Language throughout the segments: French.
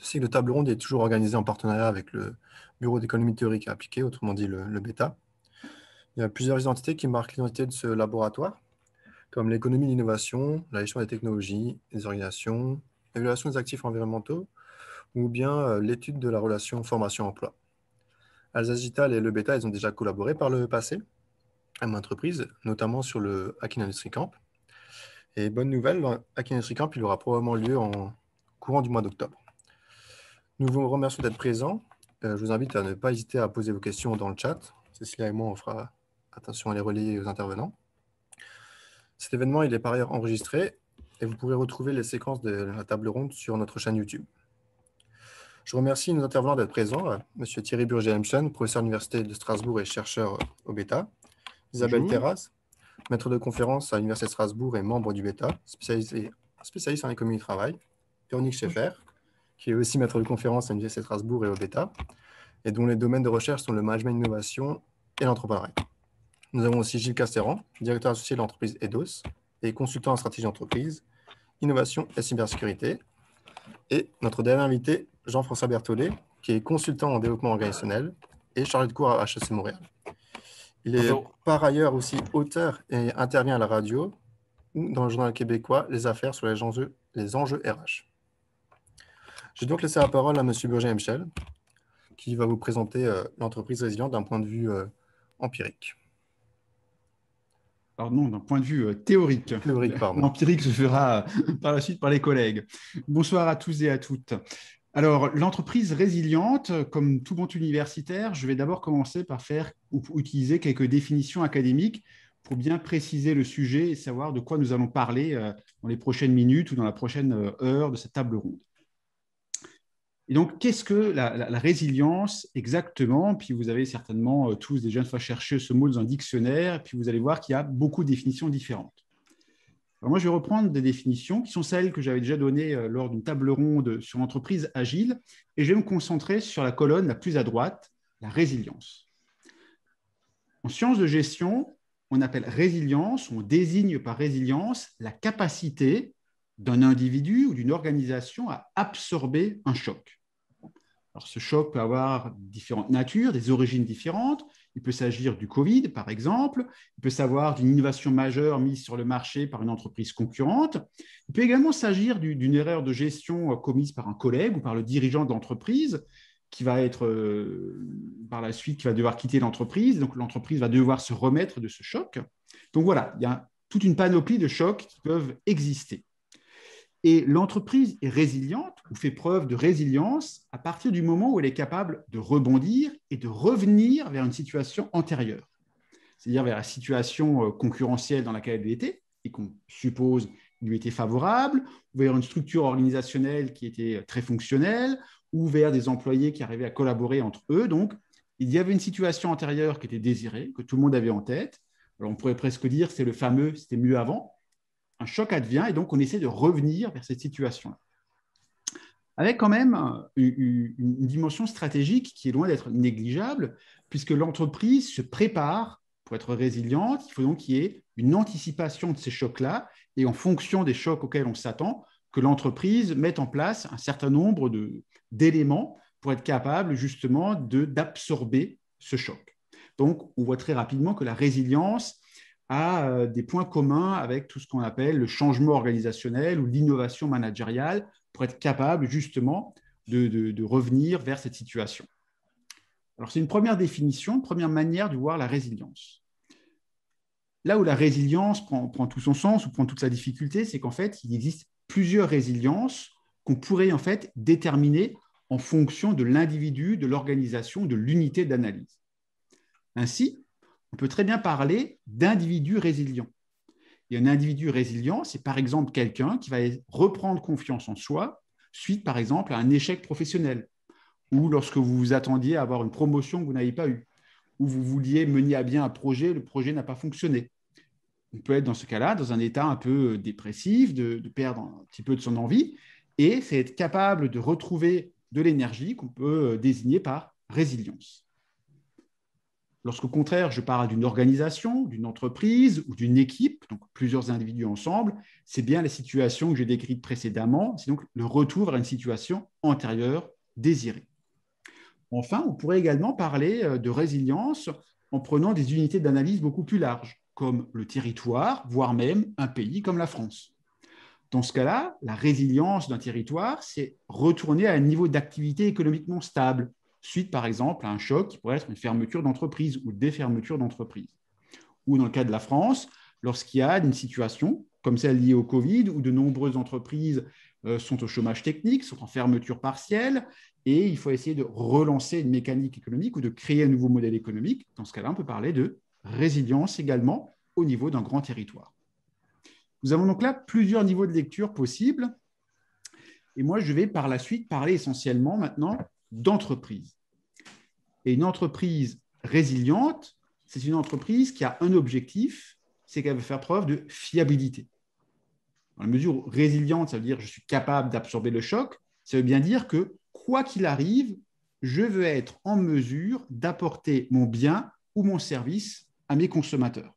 Ce cycle de table ronde est toujours organisé en partenariat avec le Bureau d'économie théorique et appliquée, autrement dit le BETA. Il y a plusieurs identités qui marquent l'identité de ce laboratoire, comme l'économie de l'innovation, la gestion des technologies, des organisations, l'évaluation des actifs environnementaux, ou bien l'étude de la relation formation-emploi. Alsace Digital et le BETA, ils ont déjà collaboré par le passé à maintes reprises, notamment sur le Hacking Industry Camp. Et bonne nouvelle, le Hacking Industry Camp, il aura probablement lieu en courant du mois d'octobre. Nous vous remercions d'être présents. Je vous invite à ne pas hésiter à poser vos questions dans le chat. Cécilia et moi, on fera attention à les relayer aux intervenants. Cet événement, il est par ailleurs enregistré et vous pourrez retrouver les séquences de la table ronde sur notre chaîne YouTube. Je remercie nos intervenants d'être présents. M. Thierry Burger-Hemschen, professeur à l'Université de Strasbourg et chercheur au BETA. Isabelle Bonjour. Terras, maître de conférence à l'Université de Strasbourg et membre du BETA, spécialiste en économie du travail. Véronique Schaeffer, qui est aussi maître de conférence à l'Université de Strasbourg et au BETA, et dont les domaines de recherche sont le management d'innovation et l'entrepreneuriat. Nous avons aussi Gilles Castéran, directeur associé de l'entreprise EDOS et consultant en stratégie d'entreprise, innovation et cybersécurité. Et notre dernier invité, Jean-François Berthollet, qui est consultant en développement organisationnel et chargé de cours à HEC Montréal. Il est par ailleurs aussi auteur et intervient à la radio ou dans le journal québécois Les Affaires sur les enjeux RH. J'ai donc laissé la parole à M. Burger-Hemschen, qui va vous présenter l'entreprise résiliente d'un point de vue empirique. Alors non, d'un point de vue théorique. Théorique, pardon. L'empirique se fera par la suite par les collègues. Bonsoir à tous et à toutes. Alors, l'entreprise résiliente, comme tout bon universitaire, je vais d'abord commencer par faire ou utiliser quelques définitions académiques pour bien préciser le sujet et savoir de quoi nous allons parler dans les prochaines minutes ou dans la prochaine heure de cette table ronde. Et donc, qu'est-ce que la résilience exactement? Puis vous avez certainement tous déjà une fois cherché ce mot dans un dictionnaire, puis vous allez voir qu'il y a beaucoup de définitions différentes. Alors moi, je vais reprendre des définitions qui sont celles que j'avais déjà données lors d'une table ronde sur l'entreprise agile, et je vais me concentrer sur la colonne la plus à droite, la résilience. En sciences de gestion, on appelle résilience, on désigne par résilience la capacité d'un individu ou d'une organisation à absorber un choc. Alors, ce choc peut avoir différentes natures, des origines différentes. Il peut s'agir du Covid, par exemple. Il peut s'agir d'une innovation majeure mise sur le marché par une entreprise concurrente. Il peut également s'agir d'une erreur de gestion commise par un collègue ou par le dirigeant de l'entreprise qui va être, par la suite, qui va devoir quitter l'entreprise. Donc, l'entreprise va devoir se remettre de ce choc. Donc, voilà, il y a toute une panoplie de chocs qui peuvent exister. Et l'entreprise est résiliente ou fait preuve de résilience à partir du moment où elle est capable de rebondir et de revenir vers une situation antérieure, c'est-à-dire vers la situation concurrentielle dans laquelle elle était et qu'on suppose lui était favorable, ou vers une structure organisationnelle qui était très fonctionnelle, ou vers des employés qui arrivaient à collaborer entre eux. Donc, il y avait une situation antérieure qui était désirée, que tout le monde avait en tête. Alors, on pourrait presque dire que c'est le fameux « c'était mieux avant ». Un choc advient et donc on essaie de revenir vers cette situation-là. Avec quand même une dimension stratégique qui est loin d'être négligeable, puisque l'entreprise se prépare pour être résiliente. Il faut donc qu'il y ait une anticipation de ces chocs-là et en fonction des chocs auxquels on s'attend, que l'entreprise mette en place un certain nombre d'éléments pour être capable justement d'absorber ce choc. Donc, on voit très rapidement que la résilience a des points communs avec tout ce qu'on appelle le changement organisationnel ou l'innovation managériale pour être capable justement de revenir vers cette situation. Alors, c'est une première définition, une première manière de voir la résilience. Là où la résilience prend tout son sens ou prend toute sa difficulté, c'est qu'en fait, il existe plusieurs résiliences qu'on pourrait en fait déterminer en fonction de l'individu, de l'organisation, de l'unité d'analyse. Ainsi, on peut très bien parler d'individus résilients. Et un individu résilient, c'est par exemple quelqu'un qui va reprendre confiance en soi suite, par exemple, à un échec professionnel ou lorsque vous vous attendiez à avoir une promotion que vous n'avez pas eue ou vous vouliez mener à bien un projet, le projet n'a pas fonctionné. On peut être dans ce cas-là, dans un état un peu dépressif, de perdre un petit peu de son envie, et c'est être capable de retrouver de l'énergie qu'on peut désigner par résilience. Lorsqu'au contraire, je parle d'une organisation, d'une entreprise ou d'une équipe, donc plusieurs individus ensemble, c'est bien la situation que j'ai décrite précédemment, c'est donc le retour vers une situation antérieure désirée. Enfin, on pourrait également parler de résilience en prenant des unités d'analyse beaucoup plus larges, comme le territoire, voire même un pays comme la France. Dans ce cas-là, la résilience d'un territoire, c'est retourner à un niveau d'activité économiquement stable, suite par exemple à un choc qui pourrait être une fermeture d'entreprise ou des fermetures d'entreprise. Ou dans le cas de la France, lorsqu'il y a une situation comme celle liée au Covid, où de nombreuses entreprises sont au chômage technique, sont en fermeture partielle, et il faut essayer de relancer une mécanique économique ou de créer un nouveau modèle économique. Dans ce cas-là, on peut parler de résilience également au niveau d'un grand territoire. Nous avons donc là plusieurs niveaux de lecture possibles. Et moi, je vais par la suite parler essentiellement maintenant d'entreprise. Et une entreprise résiliente, c'est une entreprise qui a un objectif, c'est qu'elle veut faire preuve de fiabilité. Dans la mesure où résiliente, ça veut dire que je suis capable d'absorber le choc, ça veut bien dire que quoi qu'il arrive, je veux être en mesure d'apporter mon bien ou mon service à mes consommateurs.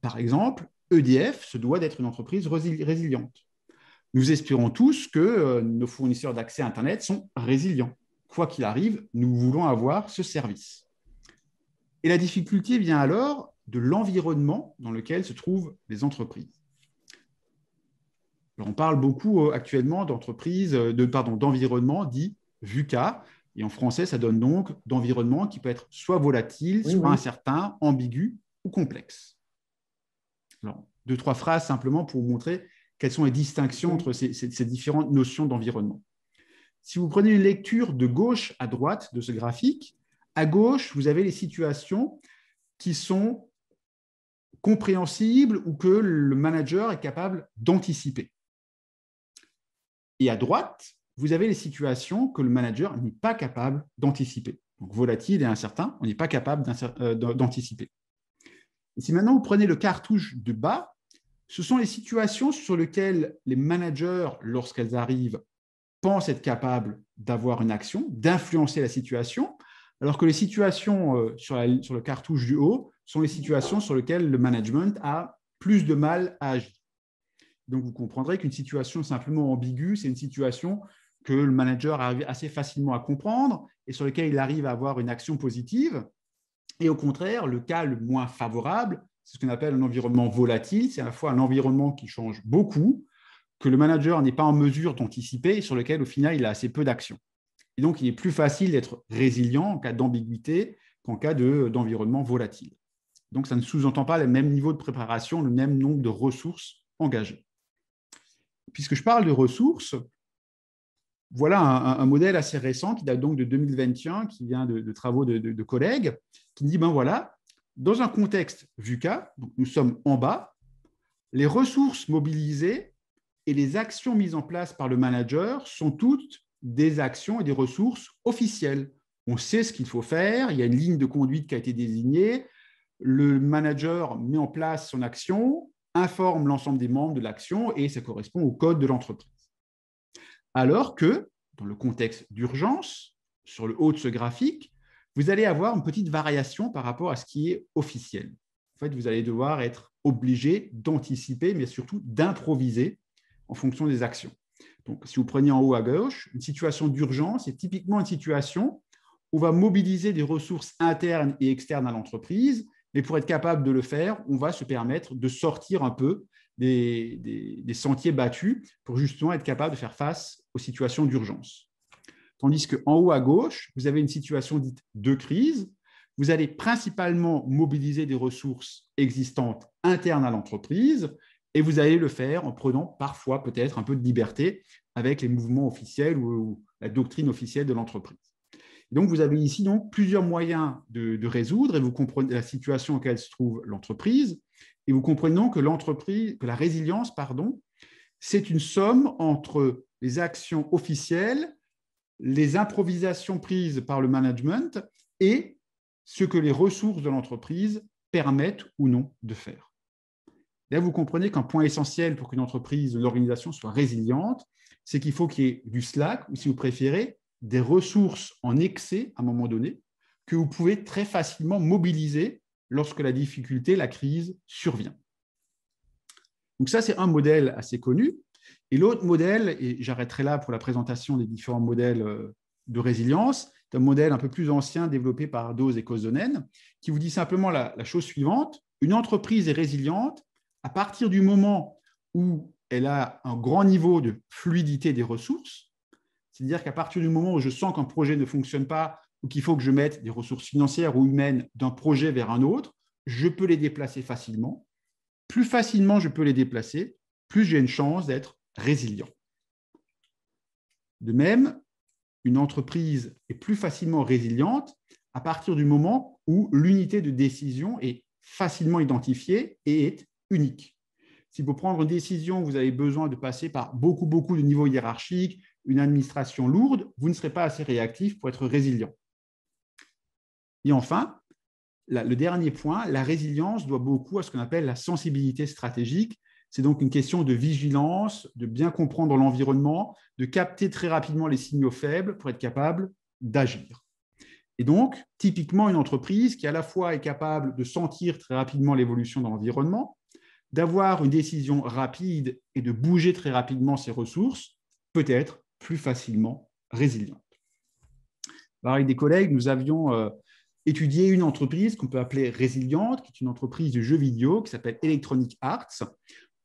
Par exemple, EDF se doit d'être une entreprise résiliente. Nous espérons tous que nos fournisseurs d'accès à Internet sont résilients. Quoi qu'il arrive, nous voulons avoir ce service. Et la difficulté vient alors de l'environnement dans lequel se trouvent les entreprises. Alors, on parle beaucoup actuellement d'environnement dit VUCA, et en français, ça donne donc d'environnement qui peut être soit volatile, soit incertain, ambigu ou complexe. Alors, 2-3 phrases simplement pour vous montrer quelles sont les distinctions entre ces différentes notions d'environnement. Si vous prenez une lecture de gauche à droite de ce graphique, à gauche, vous avez les situations qui sont compréhensibles ou que le manager est capable d'anticiper. Et à droite, vous avez les situations que le manager n'est pas capable d'anticiper. Donc, volatile et incertain, on n'est pas capable d'anticiper. Et si maintenant vous prenez le cartouche de bas, ce sont les situations sur lesquelles les managers, lorsqu'elles arrivent, pensent être capables d'avoir une action, d'influencer la situation, alors que les situations sur le cartouche du haut sont les situations sur lesquelles le management a plus de mal à agir. Donc, vous comprendrez qu'une situation simplement ambiguë, c'est une situation que le manager arrive assez facilement à comprendre et sur laquelle il arrive à avoir une action positive. Et au contraire, le cas le moins favorable, c'est ce qu'on appelle un environnement volatile. C'est à la fois un environnement qui change beaucoup, que le manager n'est pas en mesure d'anticiper et sur lequel, au final, il a assez peu d'action. Et donc, il est plus facile d'être résilient en cas d'ambiguïté qu'en cas d'environnement volatile. Donc, ça ne sous-entend pas le même niveau de préparation, le même nombre de ressources engagées. Puisque je parle de ressources, voilà un modèle assez récent qui date donc de 2021, qui vient de travaux de collègues, qui dit, ben voilà, dans un contexte VUCA, donc nous sommes en bas, les ressources mobilisées et les actions mises en place par le manager sont toutes des actions et des ressources officielles. On sait ce qu'il faut faire, il y a une ligne de conduite qui a été désignée, le manager met en place son action, informe l'ensemble des membres de l'action et ça correspond au code de l'entreprise. Alors que, dans le contexte d'urgence, sur le haut de ce graphique, vous allez avoir une petite variation par rapport à ce qui est officiel. En fait, vous allez devoir être obligé d'anticiper, mais surtout d'improviser en fonction des actions. Donc, si vous prenez en haut à gauche, une situation d'urgence est typiquement une situation où on va mobiliser des ressources internes et externes à l'entreprise, mais pour être capable de le faire, on va se permettre de sortir un peu des sentiers battus pour justement être capable de faire face aux situations d'urgence. Tandis qu'en haut à gauche, vous avez une situation dite de crise. Vous allez principalement mobiliser des ressources existantes internes à l'entreprise et vous allez le faire en prenant parfois peut-être un peu de liberté avec les mouvements officiels ou la doctrine officielle de l'entreprise. Donc, vous avez ici donc plusieurs moyens de résoudre et vous comprenez la situation dans laquelle se trouve l'entreprise et vous comprenez donc que la résilience, c'est une somme entre les actions officielles, les improvisations prises par le management et ce que les ressources de l'entreprise permettent ou non de faire. Là, vous comprenez qu'un point essentiel pour qu'une entreprise ou l'organisation soit résiliente, c'est qu'il faut qu'il y ait du slack, ou si vous préférez, des ressources en excès à un moment donné, que vous pouvez très facilement mobiliser lorsque la difficulté, la crise survient. Donc ça, c'est un modèle assez connu. Et l'autre modèle, et j'arrêterai là pour la présentation des différents modèles de résilience, c'est un modèle un peu plus ancien développé par Dawes et Kosonen, qui vous dit simplement la chose suivante: une entreprise est résiliente à partir du moment où elle a un grand niveau de fluidité des ressources, c'est-à-dire qu'à partir du moment où je sens qu'un projet ne fonctionne pas ou qu'il faut que je mette des ressources financières ou humaines d'un projet vers un autre, je peux les déplacer facilement. Plus facilement je peux les déplacer, plus j'ai une chance d'être résilient. De même, une entreprise est plus facilement résiliente à partir du moment où l'unité de décision est facilement identifiée et est unique. Si pour prendre une décision, vous avez besoin de passer par beaucoup de niveaux hiérarchiques, une administration lourde, vous ne serez pas assez réactif pour être résilient. Et enfin, le dernier point, la résilience doit beaucoup à ce qu'on appelle la sensibilité stratégique. C'est donc une question de vigilance, de bien comprendre l'environnement, de capter très rapidement les signaux faibles pour être capable d'agir. Et donc, typiquement, une entreprise qui à la fois est capable de sentir très rapidement l'évolution de l'environnement, d'avoir une décision rapide et de bouger très rapidement ses ressources, peut être plus facilement résiliente. Alors, avec des collègues, nous avions étudié une entreprise qu'on peut appeler résiliente, qui est une entreprise de jeux vidéo qui s'appelle Electronic Arts,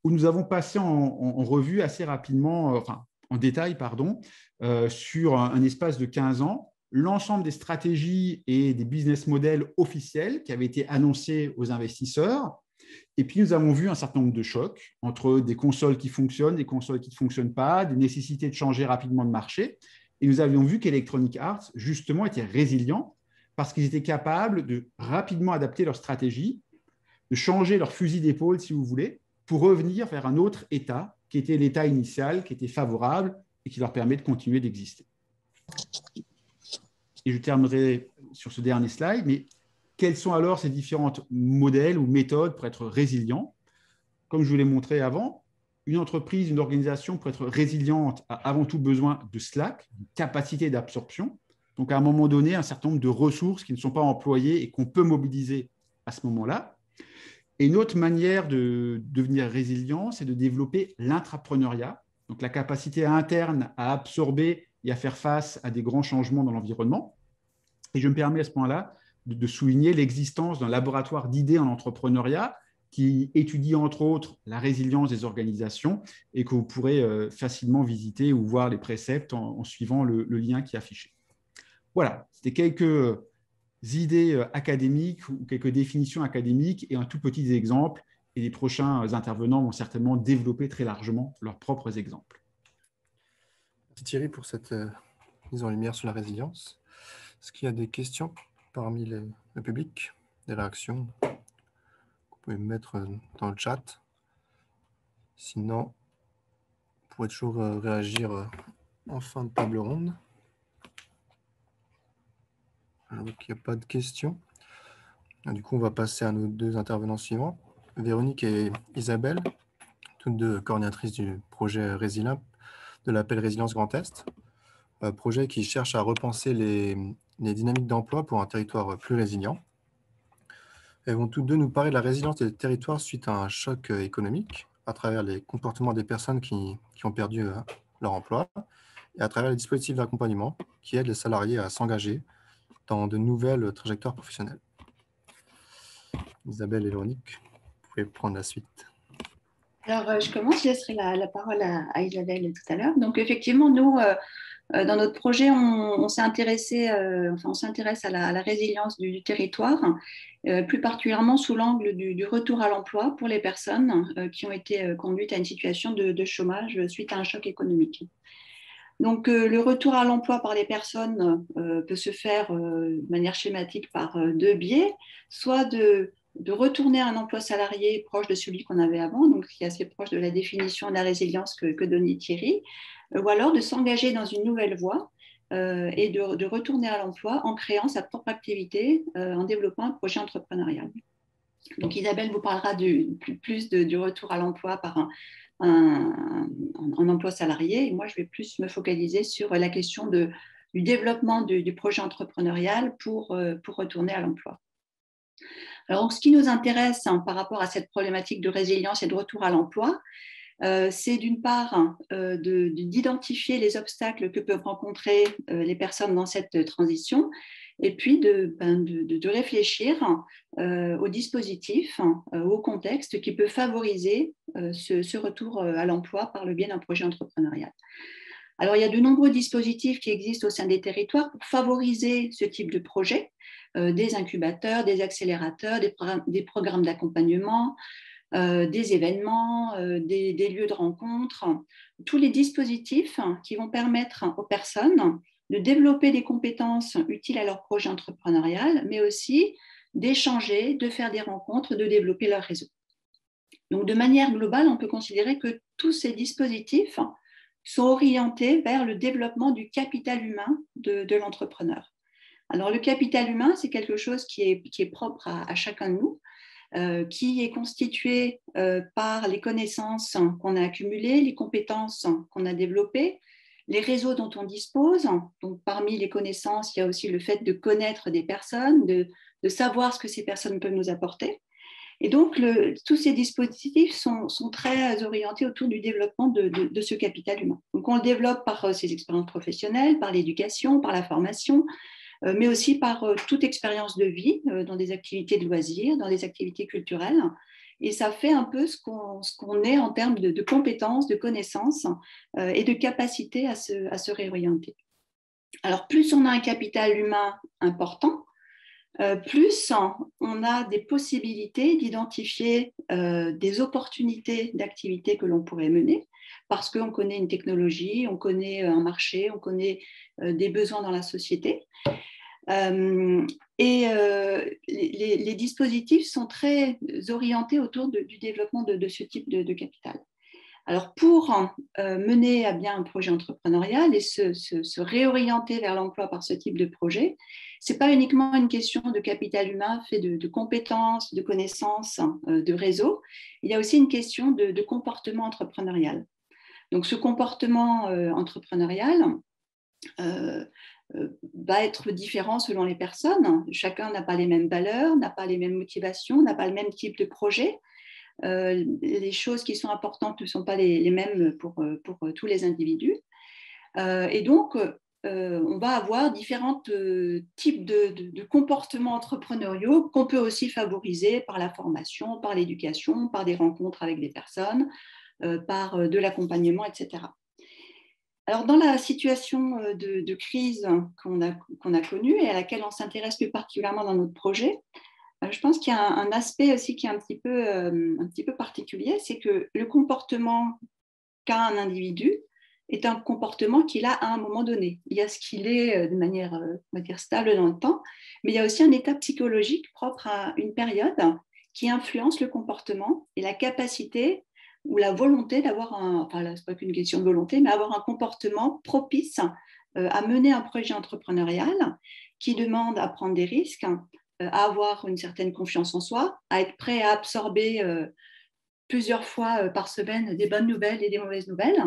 où nous avons passé en revue assez rapidement, enfin en détail, pardon, sur un espace de 15 ans, l'ensemble des stratégies et des business models officiels qui avaient été annoncés aux investisseurs. Et puis, nous avons vu un certain nombre de chocs entre des consoles qui fonctionnent, des consoles qui ne fonctionnent pas, des nécessités de changer rapidement de marché. Et nous avions vu qu'Electronic Arts, justement, était résilient parce qu'ils étaient capables de rapidement adapter leur stratégie, de changer leur fusil d'épaule, si vous voulez, pour revenir vers un autre état qui était l'état initial, qui était favorable et qui leur permet de continuer d'exister. Et je terminerai sur ce dernier slide, mais quels sont alors ces différents modèles ou méthodes pour être résilient? Comme je vous l'ai montré avant, une entreprise, une organisation, pour être résiliente, a avant tout besoin de slack, une capacité d'absorption. Donc, à un moment donné, un certain nombre de ressources qui ne sont pas employées et qu'on peut mobiliser à ce moment-là. Et une autre manière de devenir résilient, c'est de développer l'intrapreneuriat, donc la capacité interne à absorber et à faire face à des grands changements dans l'environnement. Et je me permets à ce point-là de souligner l'existence d'un laboratoire d'idées en entrepreneuriat qui étudie entre autres la résilience des organisations et que vous pourrez facilement visiter ou voir les préceptes en suivant le lien qui est affiché. Voilà, c'était quelques idées académiques ou quelques définitions académiques et un tout petit exemple. Et les prochains intervenants vont certainement développer très largement leurs propres exemples. Merci Thierry pour cette mise en lumière sur la résilience. Est-ce qu'il y a des questions parmi le public, des réactions que vous pouvez mettre dans le chat? Sinon, vous pourrez toujours réagir en fin de table ronde. Donc, il n'y a pas de questions. Du coup, on va passer à nos deux intervenants suivants, Véronique et Isabelle, toutes deux coordinatrices du projet Résilient de l'appel Résilience Grand Est, projet qui cherche à repenser les dynamiques d'emploi pour un territoire plus résilient. Elles vont toutes deux nous parler de la résilience des territoires suite à un choc économique, à travers les comportements des personnes qui ont perdu leur emploi, et à travers les dispositifs d'accompagnement qui aident les salariés à s'engager dans de nouvelles trajectoires professionnelles. Isabelle et Véronique, vous pouvez prendre la suite. Alors, je commence, je laisserai la parole à Isabelle tout à l'heure. Donc, effectivement, nous, dans notre projet, on s'est intéressé, on s'intéresse à la résilience du territoire, plus particulièrement sous l'angle du retour à l'emploi pour les personnes qui ont été conduites à une situation de chômage suite à un choc économique. Donc, le retour à l'emploi par les personnes peut se faire de manière schématique par deux biais, soit de retourner à un emploi salarié proche de celui qu'on avait avant, donc qui est assez proche de la définition de la résilience que donnait Thierry, ou alors de s'engager dans une nouvelle voie et de retourner à l'emploi en créant sa propre activité, en développant un projet entrepreneurial. Donc Isabelle vous parlera plus du retour à l'emploi par un emploi salarié, et moi je vais plus me focaliser sur la question du développement du projet entrepreneurial pour retourner à l'emploi. Alors, ce qui nous intéresse par rapport à cette problématique de résilience et de retour à l'emploi, c'est d'une part d'identifier les obstacles que peuvent rencontrer les personnes dans cette transition, et puis de réfléchir au dispositif, au contexte qui peut favoriser ce retour à l'emploi par le biais d'un projet entrepreneurial. Alors, il y a de nombreux dispositifs qui existent au sein des territoires pour favoriser ce type de projet, des incubateurs, des accélérateurs, des programmes d'accompagnement, des événements, des lieux de rencontre, tous les dispositifs qui vont permettre aux personnes de développer des compétences utiles à leur projet entrepreneurial, mais aussi d'échanger, de faire des rencontres, de développer leur réseau. Donc, de manière globale, on peut considérer que tous ces dispositifs sont orientés vers le développement du capital humain de l'entrepreneur. Alors, le capital humain, c'est quelque chose qui est propre à chacun de nous, qui est constitué par les connaissances qu'on a accumulées, les compétences qu'on a développées, les réseaux dont on dispose. Donc, parmi les connaissances, il y a aussi le fait de connaître des personnes, de savoir ce que ces personnes peuvent nous apporter. Et donc, tous ces dispositifs sont très orientés autour du développement de ce capital humain. Donc, on le développe par ses expériences professionnelles, par l'éducation, par la formation, mais aussi par toute expérience de vie dans des activités de loisirs, dans des activités culturelles. Et ça fait un peu ce qu'on est en termes de compétences, de connaissances et de capacité à se réorienter. Alors, plus on a un capital humain important, plus on a des possibilités d'identifier des opportunités d'activités que l'on pourrait mener, parce qu'on connaît une technologie, on connaît un marché, on connaît des besoins dans la société. Les dispositifs sont très orientés autour du développement de ce type de capital. Alors, pour mener à bien un projet entrepreneurial et se réorienter vers l'emploi par ce type de projet, ce n'est pas uniquement une question de capital humain fait de compétences, de connaissances, de réseau. Il y a aussi une question de comportement entrepreneurial. Donc, ce comportement entrepreneurial va être différent selon les personnes. Chacun n'a pas les mêmes valeurs, n'a pas les mêmes motivations, n'a pas le même type de projet. Les choses qui sont importantes ne sont pas les mêmes pour tous les individus. Et donc, on va avoir différents types de comportements entrepreneuriaux qu'on peut aussi favoriser par la formation, par l'éducation, par des rencontres avec des personnes, par de l'accompagnement, etc. Alors, dans la situation de crise qu'on a connue et à laquelle on s'intéresse plus particulièrement dans notre projet, je pense qu'il y a un aspect aussi qui est un petit peu particulier, c'est que le comportement qu'a un individu est un comportement qu'il a à un moment donné. Il y a ce qu'il est de manière, on va dire, stable dans le temps, mais il y a aussi un état psychologique propre à une période qui influence le comportement et la capacité ou la volonté d'avoir enfin là, ce n'est pas qu'une question de volonté, mais avoir un comportement propice à mener un projet entrepreneurial qui demande à prendre des risques, à avoir une certaine confiance en soi, à être prêt à absorber plusieurs fois par semaine des bonnes nouvelles et des mauvaises nouvelles.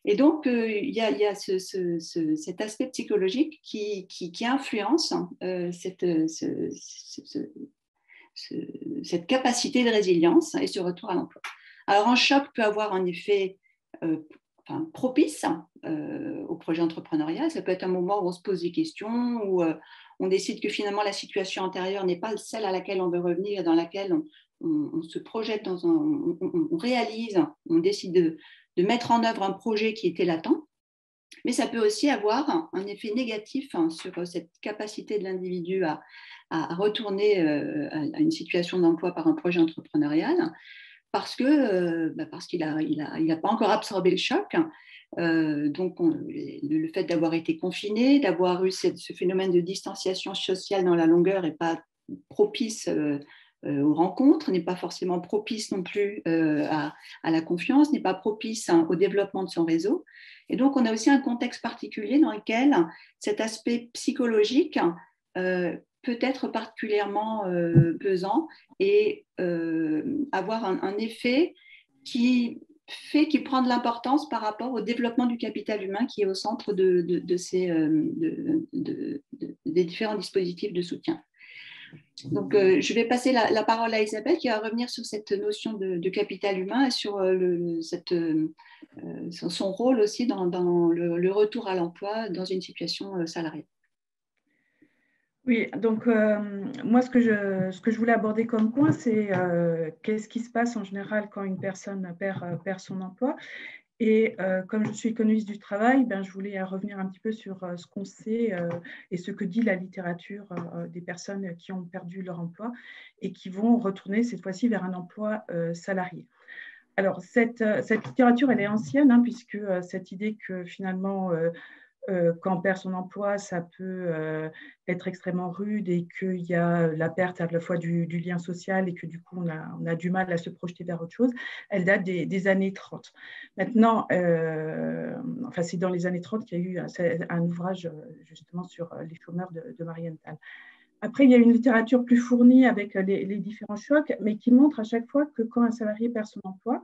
Et donc, il y a cet aspect psychologique qui influence cette capacité de résilience et ce retour à l'emploi. Alors, un choc peut avoir un effet propice au projet entrepreneurial. Ça peut être un moment où on se pose des questions, où on décide que finalement la situation antérieure n'est pas celle à laquelle on veut revenir, dans laquelle on se projette, on réalise, on décide de mettre en œuvre un projet qui était latent. Mais ça peut aussi avoir un effet négatif sur cette capacité de l'individu à retourner à une situation d'emploi par un projet entrepreneurial, parce qu'il n'a pas encore absorbé le choc. Donc, le fait d'avoir été confiné, d'avoir eu ce phénomène de distanciation sociale dans la longueur n'est pas propice aux rencontres, n'est pas forcément propice non plus à la confiance, n'est pas propice au développement de son réseau. Et donc, on a aussi un contexte particulier dans lequel cet aspect psychologique peut être particulièrement pesant et avoir un effet qui fait qu'il prend de l'importance par rapport au développement du capital humain qui est au centre des différents dispositifs de soutien. Donc, je vais passer la parole à Isabelle qui va revenir sur cette notion de capital humain et sur son rôle aussi dans le retour à l'emploi dans une situation salariée. Oui, donc moi, ce que je voulais aborder comme point, c'est qu'est-ce qui se passe en général quand une personne perd son emploi. Et comme je suis économiste du travail, ben, je voulais revenir un petit peu sur ce qu'on sait et ce que dit la littérature des personnes qui ont perdu leur emploi et qui vont retourner cette fois-ci vers un emploi salarié. Alors, cette littérature, elle est ancienne, hein, puisque cette idée que finalement, quand on perd son emploi, ça peut être extrêmement rude et qu'il y a la perte à la fois du lien social et que du coup, on a du mal à se projeter vers autre chose. Elle date des années 30. Maintenant, enfin, c'est dans les années 30 qu'il y a eu un ouvrage justement sur les chômeurs de Marienthal. Après, il y a une littérature plus fournie avec les différents chocs, mais qui montre à chaque fois que quand un salarié perd son emploi,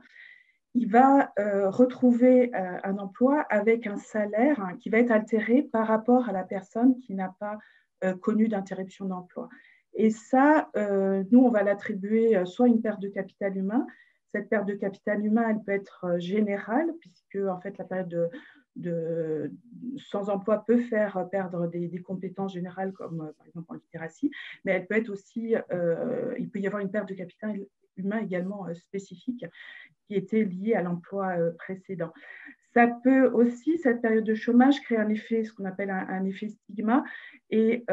il va retrouver un emploi avec un salaire qui va être altéré par rapport à la personne qui n'a pas connu d'interruption d'emploi. Et ça, nous, on va l'attribuer soit à une perte de capital humain. Cette perte de capital humain, elle peut être générale, puisque en fait, la période sans emploi peut faire perdre des compétences générales, comme par exemple en littératie, mais elle peut être aussi, il peut y avoir une perte de capital humain également spécifique qui était lié à l'emploi précédent. Ça peut aussi, cette période de chômage, créer un effet, ce qu'on appelle un effet stigma. Et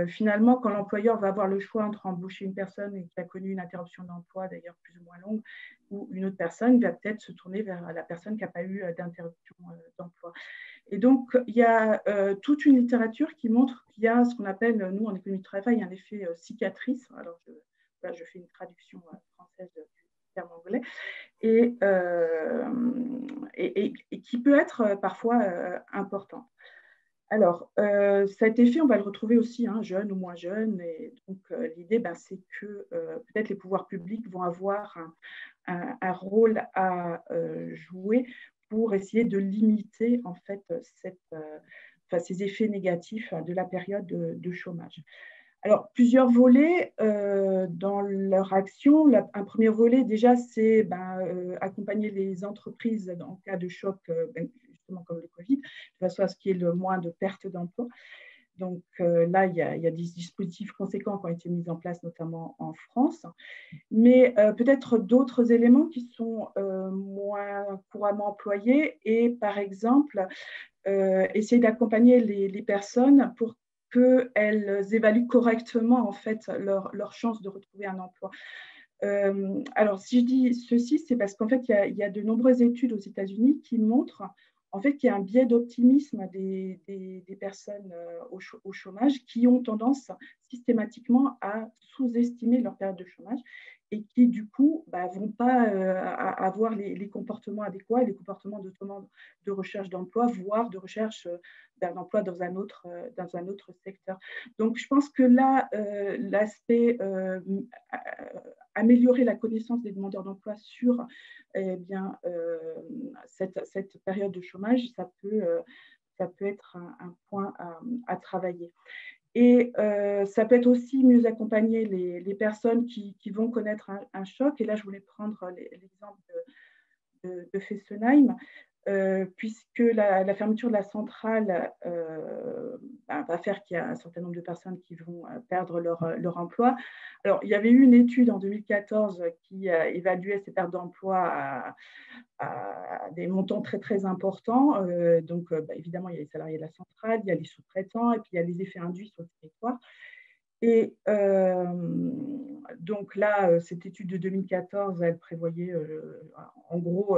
finalement, quand l'employeur va avoir le choix entre embaucher une personne qui a connu une interruption d'emploi, d'ailleurs plus ou moins longue, ou une autre personne, il va peut-être se tourner vers la personne qui n'a pas eu d'interruption d'emploi. Et donc, il y a toute une littérature qui montre qu'il y a ce qu'on appelle, nous, en économie de travail, un effet cicatrice. Alors, là, je fais une traduction française du terme anglais. Et qui peut être parfois important. Alors, cet effet, on va le retrouver aussi, hein, jeune ou moins jeune. Et donc, l'idée, c'est que peut-être les pouvoirs publics vont avoir un rôle à jouer pour essayer de limiter en fait ces effets négatifs de la période de chômage. Alors, plusieurs volets dans leur action. Un premier volet, déjà, c'est accompagner les entreprises en cas de choc, justement comme le Covid, de façon à ce qu'il y ait le moins de pertes d'emploi. Donc là, il y a des dispositifs conséquents qui ont été mis en place, notamment en France. Mais peut-être d'autres éléments qui sont moins couramment employés et, par exemple, essayer d'accompagner les personnes pour qu'elles évaluent correctement en fait leur chance de retrouver un emploi. Alors, si je dis ceci, c'est parce qu'en fait, il y a de nombreuses études aux États-Unis qui montrent en fait qu'il y a un biais d'optimisme des personnes au chômage qui ont tendance systématiquement à sous-estimer leur période de chômage et qui, du coup, vont pas avoir les comportements adéquats, les comportements de recherche d'emploi, voire de recherche d'un emploi dans un autre secteur. Donc, je pense que là, l'aspect améliorer la connaissance des demandeurs d'emploi sur cette période de chômage, ça peut être un point à travailler. Et ça peut être aussi mieux accompagner les personnes qui vont connaître un choc. Et là, je voulais prendre l'exemple de Fessenheim, puisque la fermeture de la centrale va faire qu'il y a un certain nombre de personnes qui vont perdre leur emploi. Alors, il y avait eu une étude en 2014 qui évaluait ces pertes d'emploi à des montants très, très importants. Donc, évidemment, il y a les salariés de la centrale, il y a les sous-traitants, et puis il y a les effets induits sur le territoire. Et donc là, cette étude de 2014, elle prévoyait en gros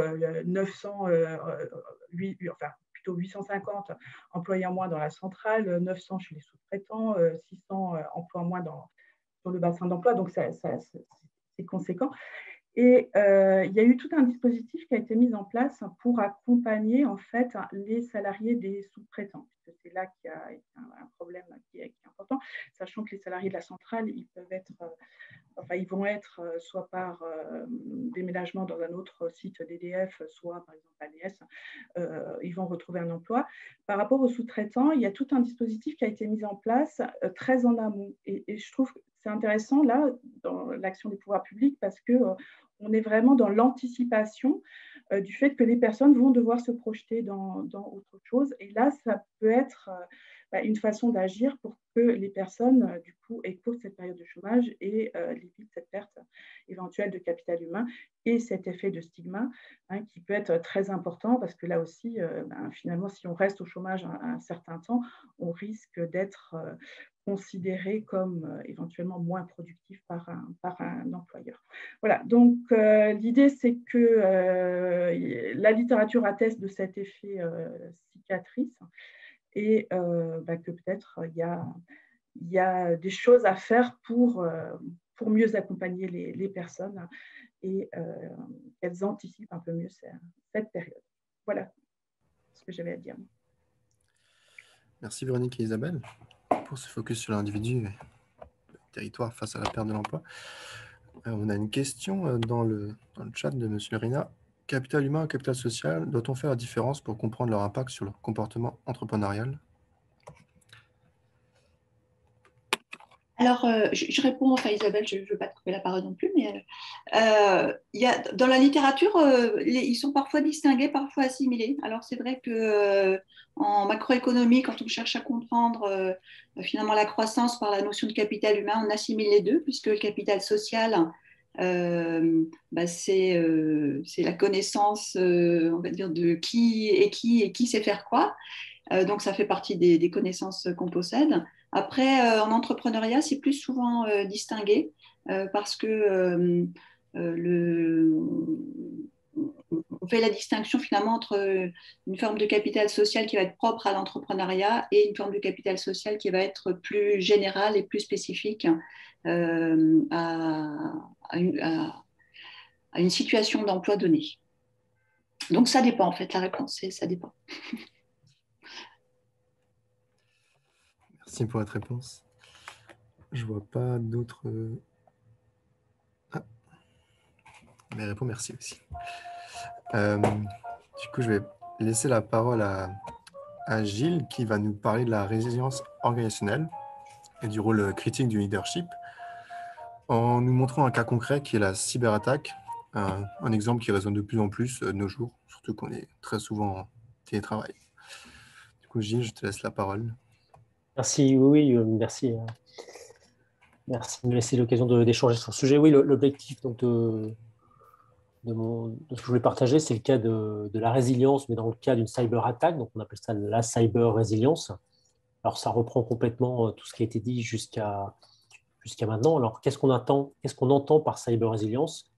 850 employés en moins dans la centrale, 900 chez les sous-traitants, 600 emplois en moins sur le bassin d'emploi, donc c'est conséquent. Et il y a eu tout un dispositif qui a été mis en place pour accompagner en fait les salariés des sous-traitants. puisque c'est là qu'il y a un problème qui est important, sachant que les salariés de la centrale, ils vont être soit par déménagement dans un autre site d'EDF, soit par exemple à l'ES, ils vont retrouver un emploi. Par rapport aux sous-traitants, il y a tout un dispositif qui a été mis en place très en amont. Et je trouve que c'est intéressant là, dans l'action des pouvoirs publics, parce qu'on est vraiment dans l'anticipation du fait que les personnes vont devoir se projeter dans autre chose. Et là, ça peut être une façon d'agir pour que les personnes, du coup, écourtent cette période de chômage et évitent cette perte éventuelle de capital humain et cet effet de stigma qui peut être très important parce que là aussi, finalement, si on reste au chômage un certain temps, on risque d'être considéré comme éventuellement moins productif par un employeur. Voilà, donc l'idée, c'est que la littérature atteste de cet effet cicatrice et que peut-être il y a des choses à faire pour mieux accompagner les personnes et qu'elles anticipent un peu mieux cette période. Voilà ce que j'avais à dire. Merci Véronique et Isabelle pour ce focus sur l'individu et le territoire face à la perte de l'emploi. On a une question dans le chat de M. Rina. Capital humain et capital social, doit-on faire la différence pour comprendre leur impact sur leur comportement entrepreneurial? Alors, je réponds, enfin Isabelle, je ne veux pas te couper la parole non plus, mais dans la littérature, ils sont parfois distingués, parfois assimilés. Alors, c'est vrai qu'en macroéconomie, quand on cherche à comprendre finalement la croissance par la notion de capital humain, on assimile les deux, puisque le capital social, c'est la connaissance, on va dire, de qui est qui et qui sait faire quoi. Donc, ça fait partie des connaissances qu'on possède. Après, en entrepreneuriat, c'est plus souvent distingué parce que on fait la distinction finalement entre une forme de capital social qui va être propre à l'entrepreneuriat et une forme de capital social qui va être plus générale et plus spécifique à une situation d'emploi donnée. Donc, ça dépend en fait, la réponse, c'est ça dépend. Merci pour votre réponse. Je ne vois pas d'autres... Mais réponds merci aussi. Du coup, je vais laisser la parole à Gilles qui va nous parler de la résilience organisationnelle et du rôle critique du leadership en nous montrant un cas concret qui est la cyberattaque, un exemple qui résonne de plus en plus de nos jours, surtout qu'on est très souvent en télétravail. Du coup, Gilles, je te laisse la parole. Merci, oui, merci. Merci de me laisser l'occasion d'échanger sur ce sujet. Oui, l'objectif donc, de ce que je voulais partager, c'est le cas de la résilience, mais dans le cas d'une cyberattaque, donc on appelle ça la cyber-résilience. Alors, ça reprend complètement tout ce qui a été dit jusqu'à maintenant. Alors, qu'est-ce qu'on entend par cyber-résilience?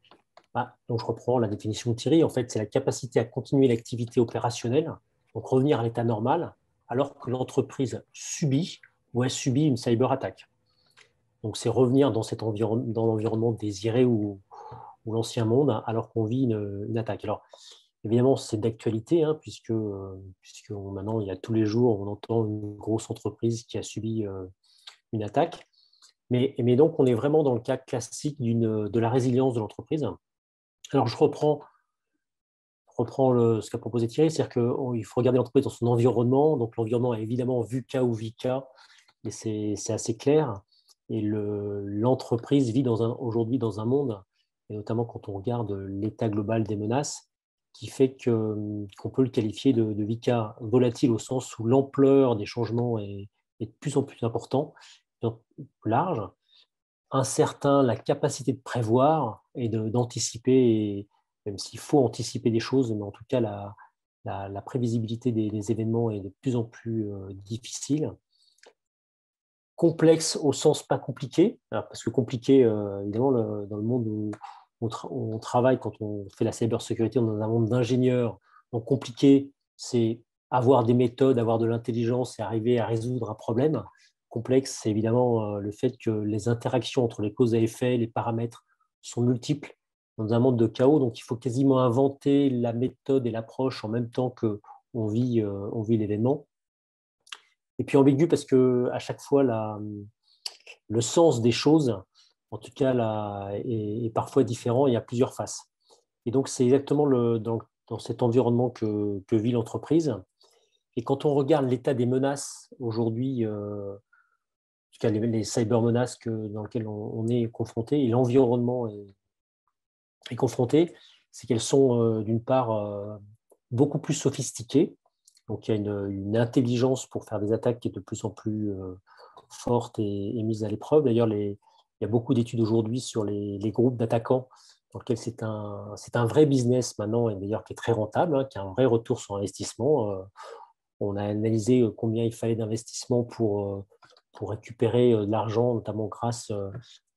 Donc, je reprends la définition de Thierry. En fait, c'est la capacité à continuer l'activité opérationnelle, donc revenir à l'état normal, alors que l'entreprise subit ou a subi une cyberattaque. Donc, c'est revenir dans l'environnement désiré ou l'ancien monde, alors qu'on vit une attaque. Alors, évidemment, c'est d'actualité, puisque maintenant, il y a tous les jours, on entend une grosse entreprise qui a subi une attaque. Mais donc, on est vraiment dans le cas classique de la résilience de l'entreprise. Alors, je reprends ce qu'a proposé Thierry, c'est-à-dire qu'il faut regarder l'entreprise dans son environnement. Donc, l'environnement est évidemment VUCA ou VICA, et c'est assez clair. Et l'entreprise vit aujourd'hui dans un monde, et notamment quand on regarde l'état global des menaces, qui fait qu'on peut le qualifier de VICA volatile au sens où l'ampleur des changements est de plus en plus importante, plus large, incertain, la capacité de prévoir et d'anticiper, même s'il faut anticiper des choses, mais en tout cas la prévisibilité des événements est de plus en plus difficile. Complexe au sens pas compliqué, parce que compliqué, évidemment, dans le monde où on travaille, quand on fait la cybersécurité, on est dans un monde d'ingénieurs. Donc compliqué, c'est avoir des méthodes, avoir de l'intelligence et arriver à résoudre un problème. Complexe, c'est évidemment le fait que les interactions entre les causes et effets, les paramètres sont multiples dans un monde de chaos. Donc il faut quasiment inventer la méthode et l'approche en même temps qu'on vit l'événement. Et puis ambigu parce qu'à chaque fois, le sens des choses, en tout cas, là, est parfois différent. Il y a plusieurs faces. Et donc, c'est exactement dans cet environnement que vit l'entreprise. Et quand on regarde l'état des menaces aujourd'hui, en tout cas les cybermenaces dans lesquelles on est confronté, et l'environnement est confronté, c'est qu'elles sont d'une part beaucoup plus sophistiquées. Donc, il y a une intelligence pour faire des attaques qui est de plus en plus forte et mise à l'épreuve. D'ailleurs, il y a beaucoup d'études aujourd'hui sur les groupes d'attaquants, dans lesquels c'est un vrai business maintenant, et d'ailleurs qui est très rentable, hein, qui a un vrai retour sur investissement. On a analysé combien il fallait d'investissement pour récupérer de l'argent, notamment grâce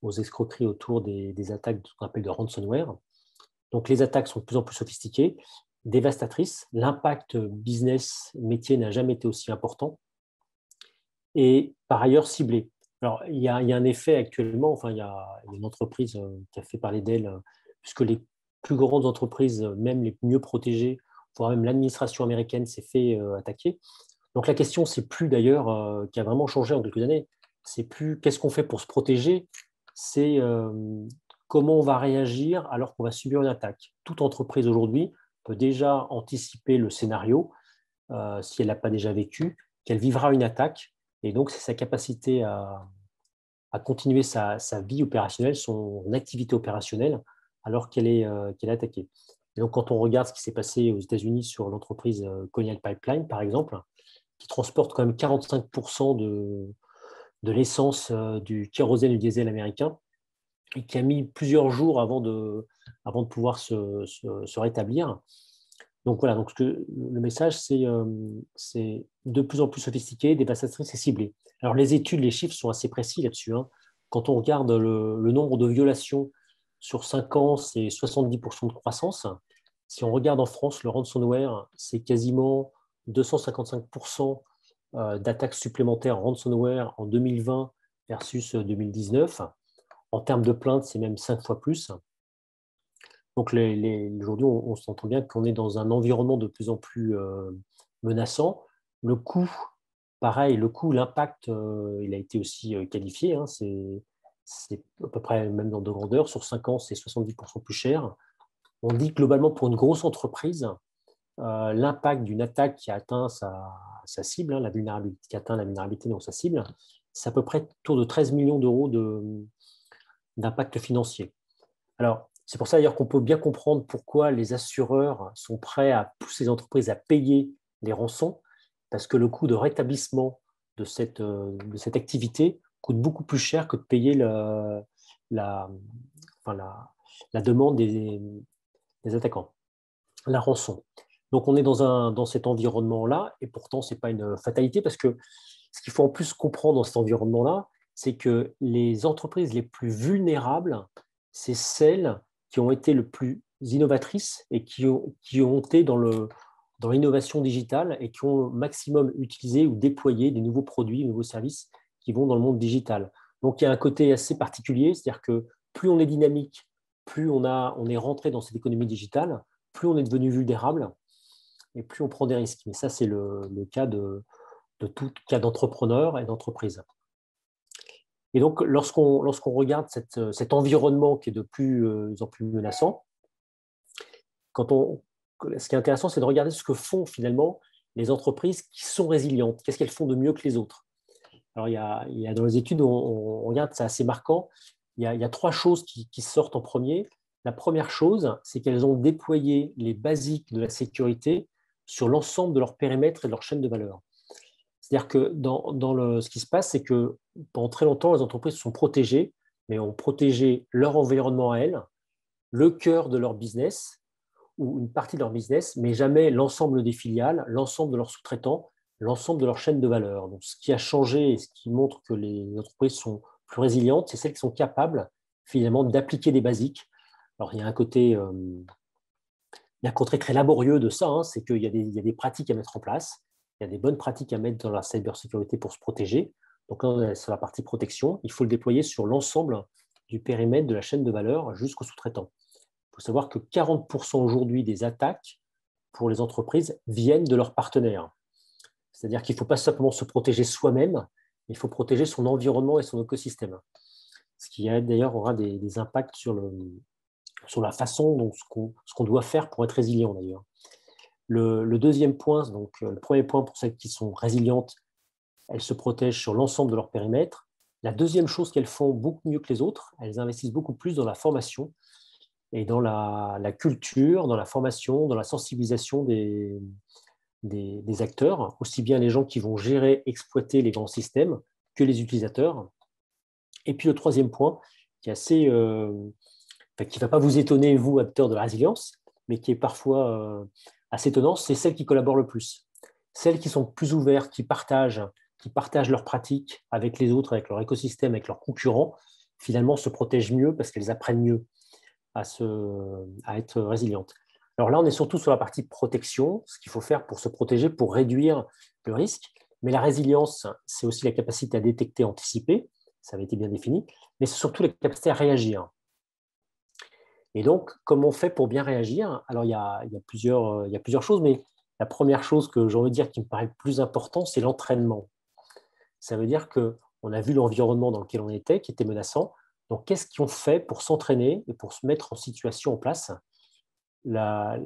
aux escroqueries autour des attaques qu'on appelle de ransomware. Donc, les attaques sont de plus en plus sophistiquées, dévastatrices. L'impact business, métier n'a jamais été aussi important. Et par ailleurs, ciblé. Alors, il y a un effet actuellement, enfin, il y a une entreprise qui a fait parler d'elle, puisque les plus grandes entreprises, même les mieux protégées, voire même l'administration américaine s'est fait attaquer. Donc, la question, c'est plus d'ailleurs, qui a vraiment changé en quelques années, c'est plus qu'est-ce qu'on fait pour se protéger, c'est comment on va réagir alors qu'on va subir une attaque. Toute entreprise aujourd'hui peut déjà anticiper le scénario, si elle n'a pas déjà vécu, qu'elle vivra une attaque. Et donc, c'est sa capacité à continuer sa vie opérationnelle, son activité opérationnelle, alors qu'elle est attaquée. Et donc, quand on regarde ce qui s'est passé aux États-Unis sur l'entreprise Colonial Pipeline, par exemple, qui transporte quand même 45% de l'essence, du kérosène et du diesel américain, et qui a mis plusieurs jours avant de pouvoir se rétablir. Donc voilà, donc le message, c'est de plus en plus sophistiqué, dévastatrice et ciblé. Alors les études, les chiffres sont assez précis là-dessus, hein. Quand on regarde le nombre de violations sur 5 ans, c'est 70% de croissance. Si on regarde en France, le ransomware, c'est quasiment 255% d'attaques supplémentaires en ransomware en 2020 versus 2019. En termes de plaintes, c'est même 5 fois plus. Donc aujourd'hui, on s'entend bien qu'on est dans un environnement de plus en plus menaçant. Le coût, pareil, l'impact, il a été aussi qualifié. Hein, c'est à peu près même dans de grandeur. Sur 5 ans, c'est 70% plus cher. On dit globalement pour une grosse entreprise, l'impact d'une attaque qui a atteint sa cible, hein, qui atteint la vulnérabilité dans sa cible, c'est à peu près autour de 13 millions d'euros d'impact financier. Alors, c'est pour ça d'ailleurs qu'on peut bien comprendre pourquoi les assureurs sont prêts à pousser les entreprises à payer les rançons, parce que le coût de rétablissement de cette activité coûte beaucoup plus cher que de payer la demande des attaquants, la rançon. Donc, on est dans cet environnement-là, et pourtant, ce n'est pas une fatalité, parce que ce qu'il faut en plus comprendre dans cet environnement-là, c'est que les entreprises les plus vulnérables, c'est celles qui ont été le plus innovatrices et qui ont été dans l'innovation digitale et qui ont au maximum utilisé ou déployé des nouveaux produits, nouveaux services qui vont dans le monde digital. Donc, il y a un côté assez particulier, c'est-à-dire que plus on est dynamique, plus on est rentré dans cette économie digitale, plus on est devenu vulnérable et plus on prend des risques. Mais ça, c'est le cas de tout cas d'entrepreneur et d'entreprise. Et donc, lorsqu'on regarde cet environnement qui est de plus en plus menaçant, ce qui est intéressant, c'est de regarder ce que font finalement les entreprises qui sont résilientes. Qu'est-ce qu'elles font de mieux que les autres? Alors, il y a dans les études, on regarde, c'est assez marquant. Il y a 3 choses qui sortent en premier. La première chose, c'est qu'elles ont déployé les basiques de la sécurité sur l'ensemble de leur périmètre et de leur chaîne de valeur. C'est-à-dire que ce qui se passe, c'est que pendant très longtemps, les entreprises sont protégées, mais ont protégé leur environnement à elles, le cœur de leur business ou une partie de leur business, mais jamais l'ensemble des filiales, l'ensemble de leurs sous-traitants, l'ensemble de leur chaîne de valeur. Donc, ce qui a changé et ce qui montre que les entreprises sont plus résilientes, c'est celles qui sont capables finalement d'appliquer des basiques. Alors, il y a un côté très laborieux de ça, hein, c'est qu'il y a des pratiques à mettre en place. Il y a des bonnes pratiques à mettre dans la cybersécurité pour se protéger. Donc là, on est sur la partie protection. Il faut le déployer sur l'ensemble du périmètre de la chaîne de valeur jusqu'au sous-traitant. Il faut savoir que 40% aujourd'hui des attaques pour les entreprises viennent de leurs partenaires. C'est-à-dire qu'il ne faut pas simplement se protéger soi-même, il faut protéger son environnement et son écosystème. Ce qui d'ailleurs aura des impacts sur la façon dont ce qu'on doit faire pour être résilient d'ailleurs. Le deuxième point, donc le premier point pour celles qui sont résilientes, elles se protègent sur l'ensemble de leur périmètre. La deuxième chose qu'elles font beaucoup mieux que les autres, elles investissent beaucoup plus dans la formation et dans la culture, dans la formation, dans la sensibilisation des acteurs, aussi bien les gens qui vont gérer, exploiter les grands systèmes que les utilisateurs. Et puis le troisième point, qui est qui ne va pas vous étonner, vous, acteurs de la résilience, mais qui est parfois assez étonnant, c'est celles qui collaborent le plus. Celles qui sont plus ouvertes, qui partagent leurs pratiques avec les autres, avec leur écosystème, avec leurs concurrents, finalement se protègent mieux parce qu'elles apprennent mieux à être résilientes. Alors là, on est surtout sur la partie protection, ce qu'il faut faire pour se protéger, pour réduire le risque. Mais la résilience, c'est aussi la capacité à détecter, anticiper, ça avait été bien défini, mais c'est surtout la capacité à réagir. Et donc, comment on fait pour bien réagir? Alors, il y a plusieurs choses, mais la première chose que j'ai envie de dire qui me paraît le plus important, c'est l'entraînement. Ça veut dire qu'on a vu l'environnement dans lequel on était, qui était menaçant. Donc, qu'est-ce qu'on fait pour s'entraîner et pour se mettre en situation en place? La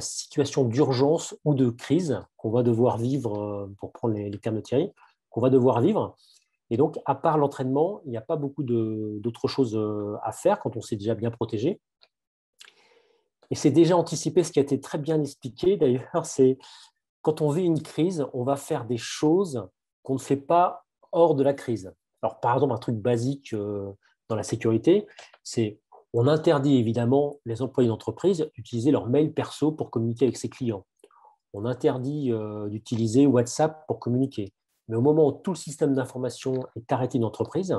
situation d'urgence ou de crise qu'on va devoir vivre, pour prendre les termes de Thierry, qu'on va devoir vivre. Et donc, à part l'entraînement, il n'y a pas beaucoup d'autres choses à faire quand on s'est déjà bien protégé. Et c'est déjà anticipé, ce qui a été très bien expliqué d'ailleurs, c'est quand on vit une crise, on va faire des choses qu'on ne fait pas hors de la crise. Alors, par exemple, un truc basique dans la sécurité, c'est on interdit évidemment les employés d'entreprise d'utiliser leur mail perso pour communiquer avec ses clients. On interdit d'utiliser WhatsApp pour communiquer. Mais au moment où tout le système d'information est arrêté d'entreprise,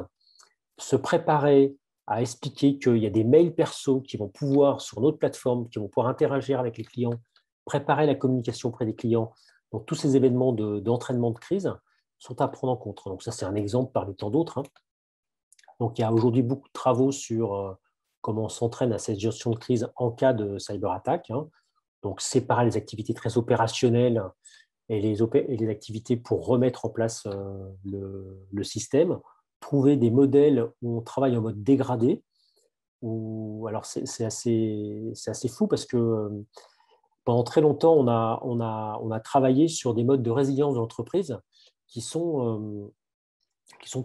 se préparer à expliquer qu'il y a des mails perso qui vont pouvoir, sur notre plateforme, qui vont pouvoir interagir avec les clients, préparer la communication auprès des clients. Donc, tous ces événements d'entraînement de crise sont à prendre en compte. Donc, ça, c'est un exemple parmi tant d'autres. Donc, il y a aujourd'hui beaucoup de travaux sur comment on s'entraîne à cette gestion de crise en cas de cyberattaque. Donc, séparer les activités très opérationnelles et les activités pour remettre en place le système, trouver des modèles où on travaille en mode dégradé. Alors, c'est assez fou parce que pendant très longtemps, on a travaillé sur des modes de résilience de l'entreprise qui sont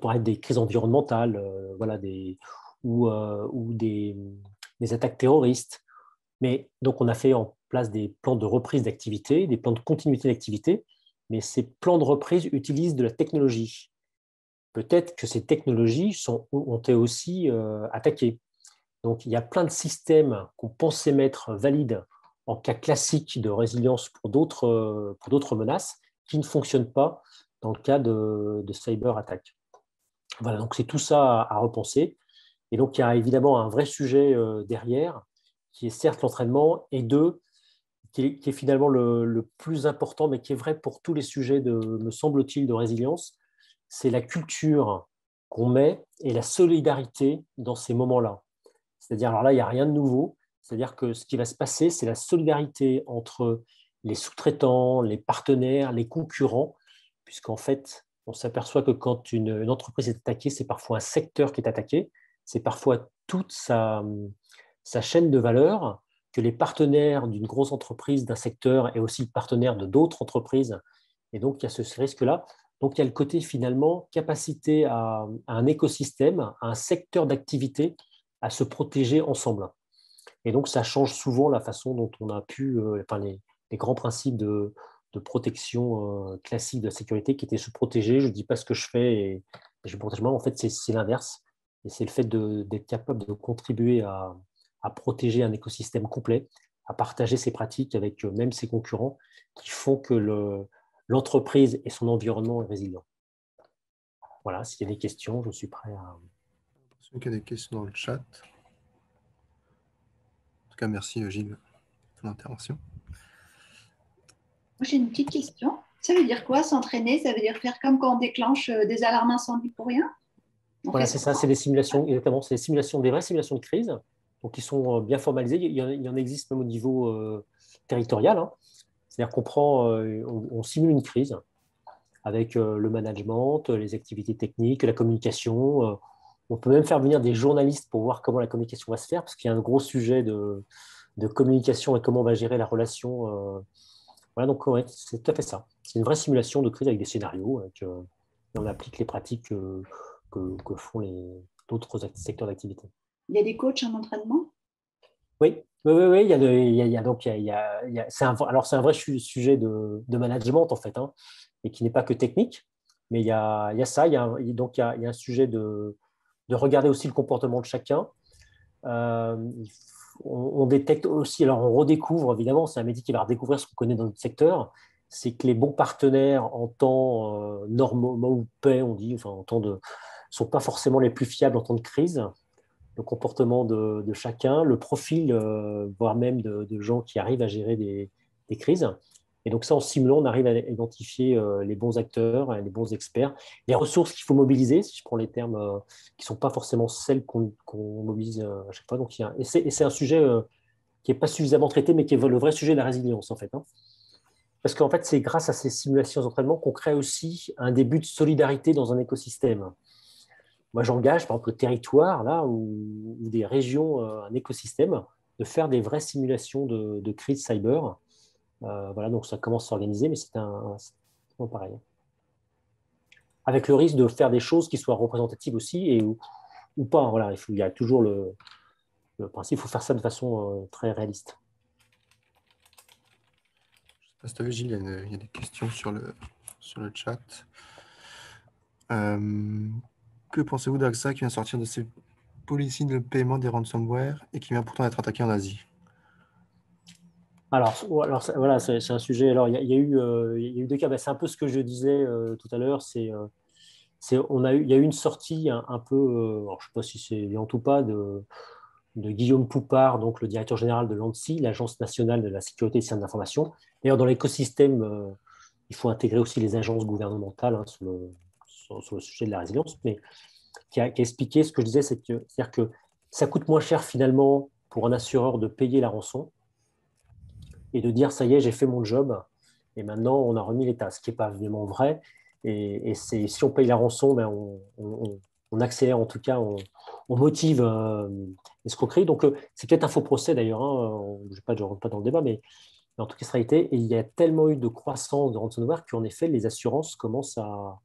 pour être des crises environnementales, ou des attaques terroristes. Mais donc, on a fait en place des plans de reprise d'activité, des plans de continuité d'activité, mais ces plans de reprise utilisent de la technologie. Peut-être que ces technologies ont été aussi attaquées. Donc, il y a plein de systèmes qu'on pensait mettre valides en cas classique de résilience pour d'autres menaces qui ne fonctionnent pas dans le cas de cyberattaque. Voilà, donc c'est tout ça à repenser. Et donc, il y a évidemment un vrai sujet derrière, qui est certes l'entraînement, et qui est finalement le plus important, mais qui est vrai pour tous les sujets, me semble-t-il, de résilience, c'est la culture qu'on met et la solidarité dans ces moments-là. C'est-à-dire, alors là, il n'y a rien de nouveau. C'est-à-dire que ce qui va se passer, c'est la solidarité entre les sous-traitants, les partenaires, les concurrents, puisqu'en fait, on s'aperçoit que quand une entreprise est attaquée, c'est parfois un secteur qui est attaqué, c'est parfois toute sa chaîne de valeur, que les partenaires d'une grosse entreprise, d'un secteur, et aussi le partenaire de d'autres entreprises. Et donc, il y a ce risque-là. Donc, il y a le côté, finalement, capacité à un écosystème, à un secteur d'activité, à se protéger ensemble. Et donc, ça change souvent la façon dont on a pu, les grands principes de protection classique de la sécurité qui étaient se protéger, je ne dis pas ce que je fais et je me protège moi. En fait, c'est l'inverse. Et c'est le fait d'être capable de contribuer à protéger un écosystème complet, à partager ses pratiques avec même ses concurrents qui font que l'entreprise et son environnement est résilient. Voilà, s'il y a des questions, je suis prêt à... Il y a des questions dans le chat. En tout cas, merci Gilles pour ton intervention. J'ai une petite question. Ça veut dire quoi, s'entraîner? Ça veut dire faire comme quand on déclenche des alarmes incendie pour rien? Voilà, c'est ça, c'est des simulations, exactement, c'est des vraies simulations de crise, donc qui sont bien formalisées. Il y en existe même au niveau territorial. C'est-à-dire qu'on on simule une crise avec le management, les activités techniques, la communication. On peut même faire venir des journalistes pour voir comment la communication va se faire, parce qu'il y a un gros sujet de communication et comment on va gérer la relation. Voilà, donc ouais, c'est tout à fait ça. C'est une vraie simulation de crise avec des scénarios. Et on applique les pratiques que font d'autres secteurs d'activité. Il y a des coachs en entraînement? Oui, oui, oui, oui, alors c'est un vrai sujet de management en fait, hein, et qui n'est pas que technique, mais il y a ça, donc il y a un sujet de regarder aussi le comportement de chacun. Euh, on détecte aussi, alors on redécouvre évidemment, c'est un métier qui va redécouvrir ce qu'on connaît dans notre secteur, c'est que les bons partenaires en temps normaux ou paix, on dit, enfin en temps sont pas forcément les plus fiables en temps de crise. Le comportement de chacun, le profil, voire même de gens qui arrivent à gérer des crises. Et donc ça, en simulant, on arrive à identifier les bons acteurs, les bons experts, les ressources qu'il faut mobiliser, si je prends les termes qui ne sont pas forcément celles qu'on mobilise à chaque fois. Donc, et c'est un sujet qui n'est pas suffisamment traité, mais qui est le vrai sujet de la résilience, en fait. Hein. Parce qu'en fait, c'est grâce à ces simulations d'entraînement qu'on crée aussi un début de solidarité dans un écosystème. Moi, j'engage, par exemple, le territoire, là, ou des régions, un écosystème, de faire des vraies simulations de crise cyber. Voilà, donc ça commence à s'organiser, mais c'est pareil. Avec le risque de faire des choses qui soient représentatives aussi, ou pas. Voilà, il y a toujours le principe, il faut faire ça de façon très réaliste. Je sais pas si tu as vu, Gilles, il y a des questions sur le chat. Que pensez-vous d'AXA qui vient sortir de ses politiques de paiement des ransomware et qui vient pourtant d'être attaqué en Asie? Alors voilà, c'est un sujet. Alors, il y a eu deux cas. Ben, c'est un peu ce que je disais tout à l'heure. Il y a eu une sortie un peu, alors, je ne sais pas si c'est évident ou pas, de Guillaume Poupard, donc le directeur général de l'ANSSI, l'Agence nationale de la sécurité des systèmes d'information. D'ailleurs, dans l'écosystème, il faut intégrer aussi les agences gouvernementales, hein, sur le sujet de la résilience, mais qui a expliqué ce que je disais, c'est-à-dire que ça coûte moins cher finalement pour un assureur de payer la rançon et de dire ça y est, j'ai fait mon job et maintenant on a remis l'État, ce qui n'est pas évidemment vrai. Et si on paye la rançon, ben on accélère, en tout cas, on motive l'escroquerie. Donc c'est peut-être un faux procès d'ailleurs, hein, je ne rentre pas dans le débat, mais en tout cas, ça a été. Et il y a tellement eu de croissance de ransomware qu'en effet, les assurances commencent à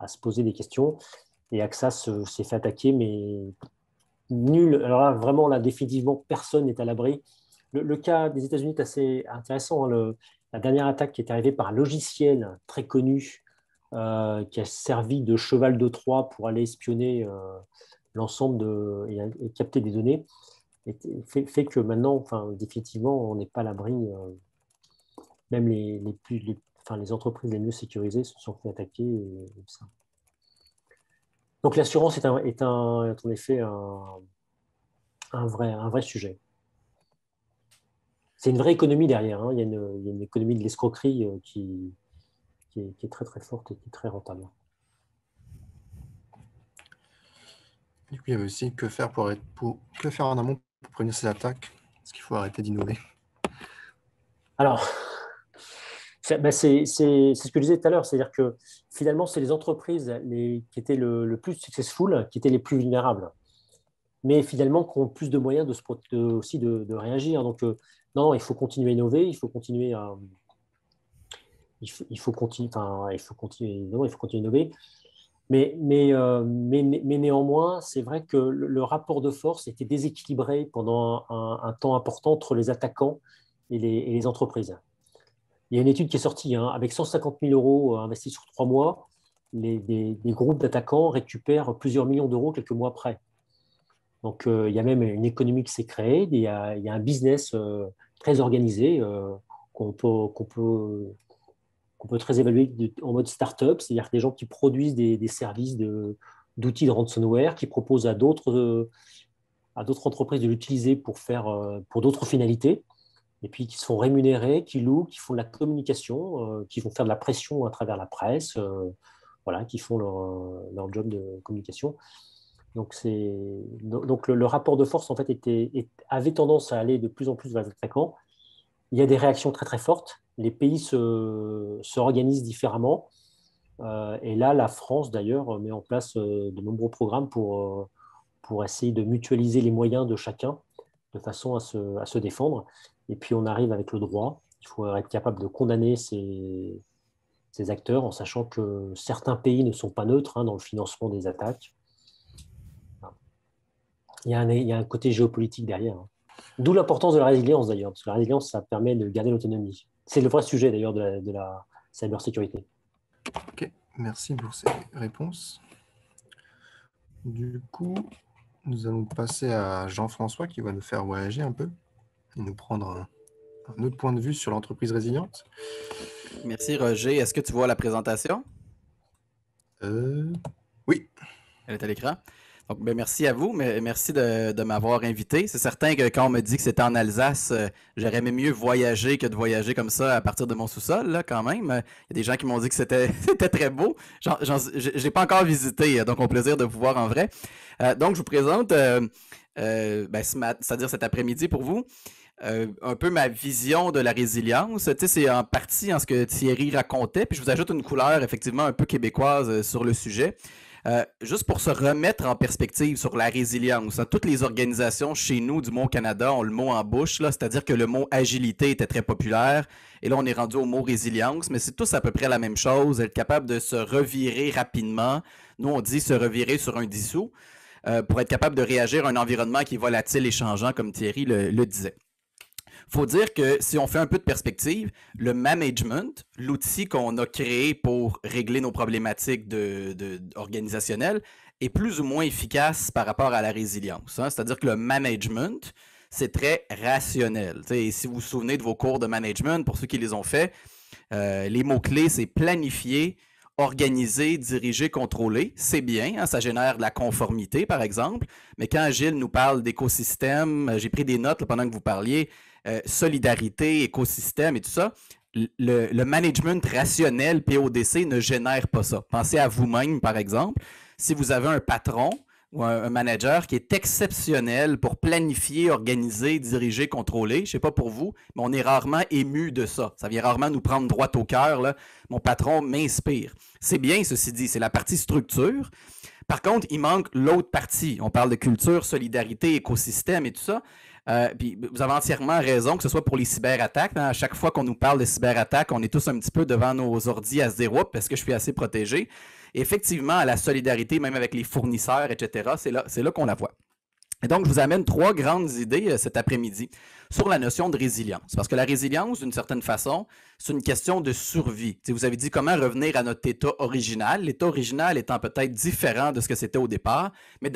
se poser des questions. Et AXA s'est fait attaquer, mais nul. Alors là, vraiment, là, définitivement, personne n'est à l'abri. Le cas des États-Unis est assez intéressant. Hein. La dernière attaque qui est arrivée par un logiciel très connu qui a servi de cheval de Troie pour aller espionner l'ensemble et capter des données, fait que maintenant, enfin, définitivement, on n'est pas à l'abri. Même les entreprises les mieux sécurisées se sont fait attaquer. Et ça. Donc l'assurance est en effet un vrai sujet. C'est une vraie économie derrière. Hein. Il y a une économie de l'escroquerie qui est très très forte et qui est très rentable. Du coup, il y avait aussi que faire en amont pour prévenir ces attaques? Est-ce qu'il faut arrêter d'innover? Alors, c'est ce que je disais tout à l'heure, c'est-à-dire que finalement, c'est les entreprises qui étaient le plus successful qui étaient les plus vulnérables, mais finalement qui ont plus de moyens aussi de réagir. Donc, non, il faut continuer à innover, il faut continuer à continuer à innover. Mais néanmoins, c'est vrai que le rapport de force était déséquilibré pendant un temps important entre les attaquants et les entreprises. Il y a une étude qui est sortie, hein, avec 150 000 euros investis sur 3 mois, des groupes d'attaquants récupèrent plusieurs millions d'euros quelques mois après. Donc, il y a même une économie qui s'est créée, il y a un business très organisé qu'on peut très évaluer en mode start-up, c'est-à-dire des gens qui produisent des services d'outils de ransomware, qui proposent à d'autres entreprises de l'utiliser pour d'autres finalités, et puis qui se font rémunérer, qui louent, qui font de la communication, qui vont faire de la pression à travers la presse, voilà, qui font leur job de communication. Donc le rapport de force en fait avait tendance à aller de plus en plus vers les attaquants. Il y a des réactions très très fortes. Les pays s'organisent différemment. Et là, la France, d'ailleurs, met en place de nombreux programmes pour essayer de mutualiser les moyens de chacun de façon à se défendre. Et puis, on arrive avec le droit. Il faut être capable de condamner ces acteurs en sachant que certains pays ne sont pas neutres dans le financement des attaques. Il y a un côté géopolitique derrière. D'où l'importance de la résilience, d'ailleurs, parce que la résilience, ça permet de garder l'autonomie. C'est le vrai sujet, d'ailleurs, de la cybersécurité. Ok, merci pour ces réponses. Du coup, nous allons passer à Jean-François qui va nous faire voyager un peu et nous prendre un autre point de vue sur l'entreprise résiliente. Merci Roger. Est-ce que tu vois la présentation? Oui. Elle est à l'écran. Donc, merci à vous, mais merci de m'avoir invité. C'est certain que quand on me dit que c'était en Alsace, j'aurais aimé mieux voyager que de voyager comme ça à partir de mon sous-sol, là, quand même. Il y a des gens qui m'ont dit que c'était très beau. Je n'ai pas encore visité, donc au plaisir de vous voir en vrai. Donc, je vous présente, c'est-à-dire cet après-midi pour vous, un peu ma vision de la résilience. Tu sais, c'est en partie ce que Thierry racontait, puis je vous ajoute une couleur effectivement un peu québécoise sur le sujet. Juste pour se remettre en perspective sur la résilience. Toutes les organisations chez nous, du moins au Canada, ont le mot en bouche, c'est-à-dire que le mot agilité était très populaire, et là on est rendu au mot résilience, mais c'est tous à peu près la même chose, être capable de se revirer rapidement. Nous on dit se revirer sur un dissous, pour être capable de réagir à un environnement qui est volatile et changeant, comme Thierry le disait. Il faut dire que si on fait un peu de perspective, le management, l'outil qu'on a créé pour régler nos problématiques organisationnelles, est plus ou moins efficace par rapport à la résilience. C'est-à-dire que le management, c'est très rationnel. Et si vous vous souvenez de vos cours de management, pour ceux qui les ont faits, les mots-clés, c'est planifier, organiser, diriger, contrôler. C'est bien, ça génère de la conformité, par exemple. Mais quand Gilles nous parle d'écosystème, j'ai pris des notes là, pendant que vous parliez, solidarité, écosystème et tout ça, le management rationnel, PODC, ne génère pas ça. Pensez à vous-même, par exemple. Si vous avez un patron ou un manager qui est exceptionnel pour planifier, organiser, diriger, contrôler, je ne sais pas pour vous, mais on est rarement ému de ça. Ça vient rarement nous prendre droit au cœur, là. Mon patron m'inspire. C'est bien, ceci dit, c'est la partie structure. Par contre, il manque l'autre partie. On parle de culture, solidarité, écosystème et tout ça. Puis vous avez entièrement raison, que ce soit pour les cyberattaques. À chaque fois qu'on nous parle de cyberattaques, on est tous un petit peu devant nos ordis à se dire « parce que je suis assez protégé ». Effectivement, à la solidarité, même avec les fournisseurs, etc., c'est là qu'on la voit. Et donc, je vous amène 3 grandes idées cet après-midi sur la notion de résilience. Parce que la résilience, d'une certaine façon, c'est une question de survie. Vous avez dit comment revenir à notre état original. L'état original étant peut-être différent de ce que c'était au départ, mais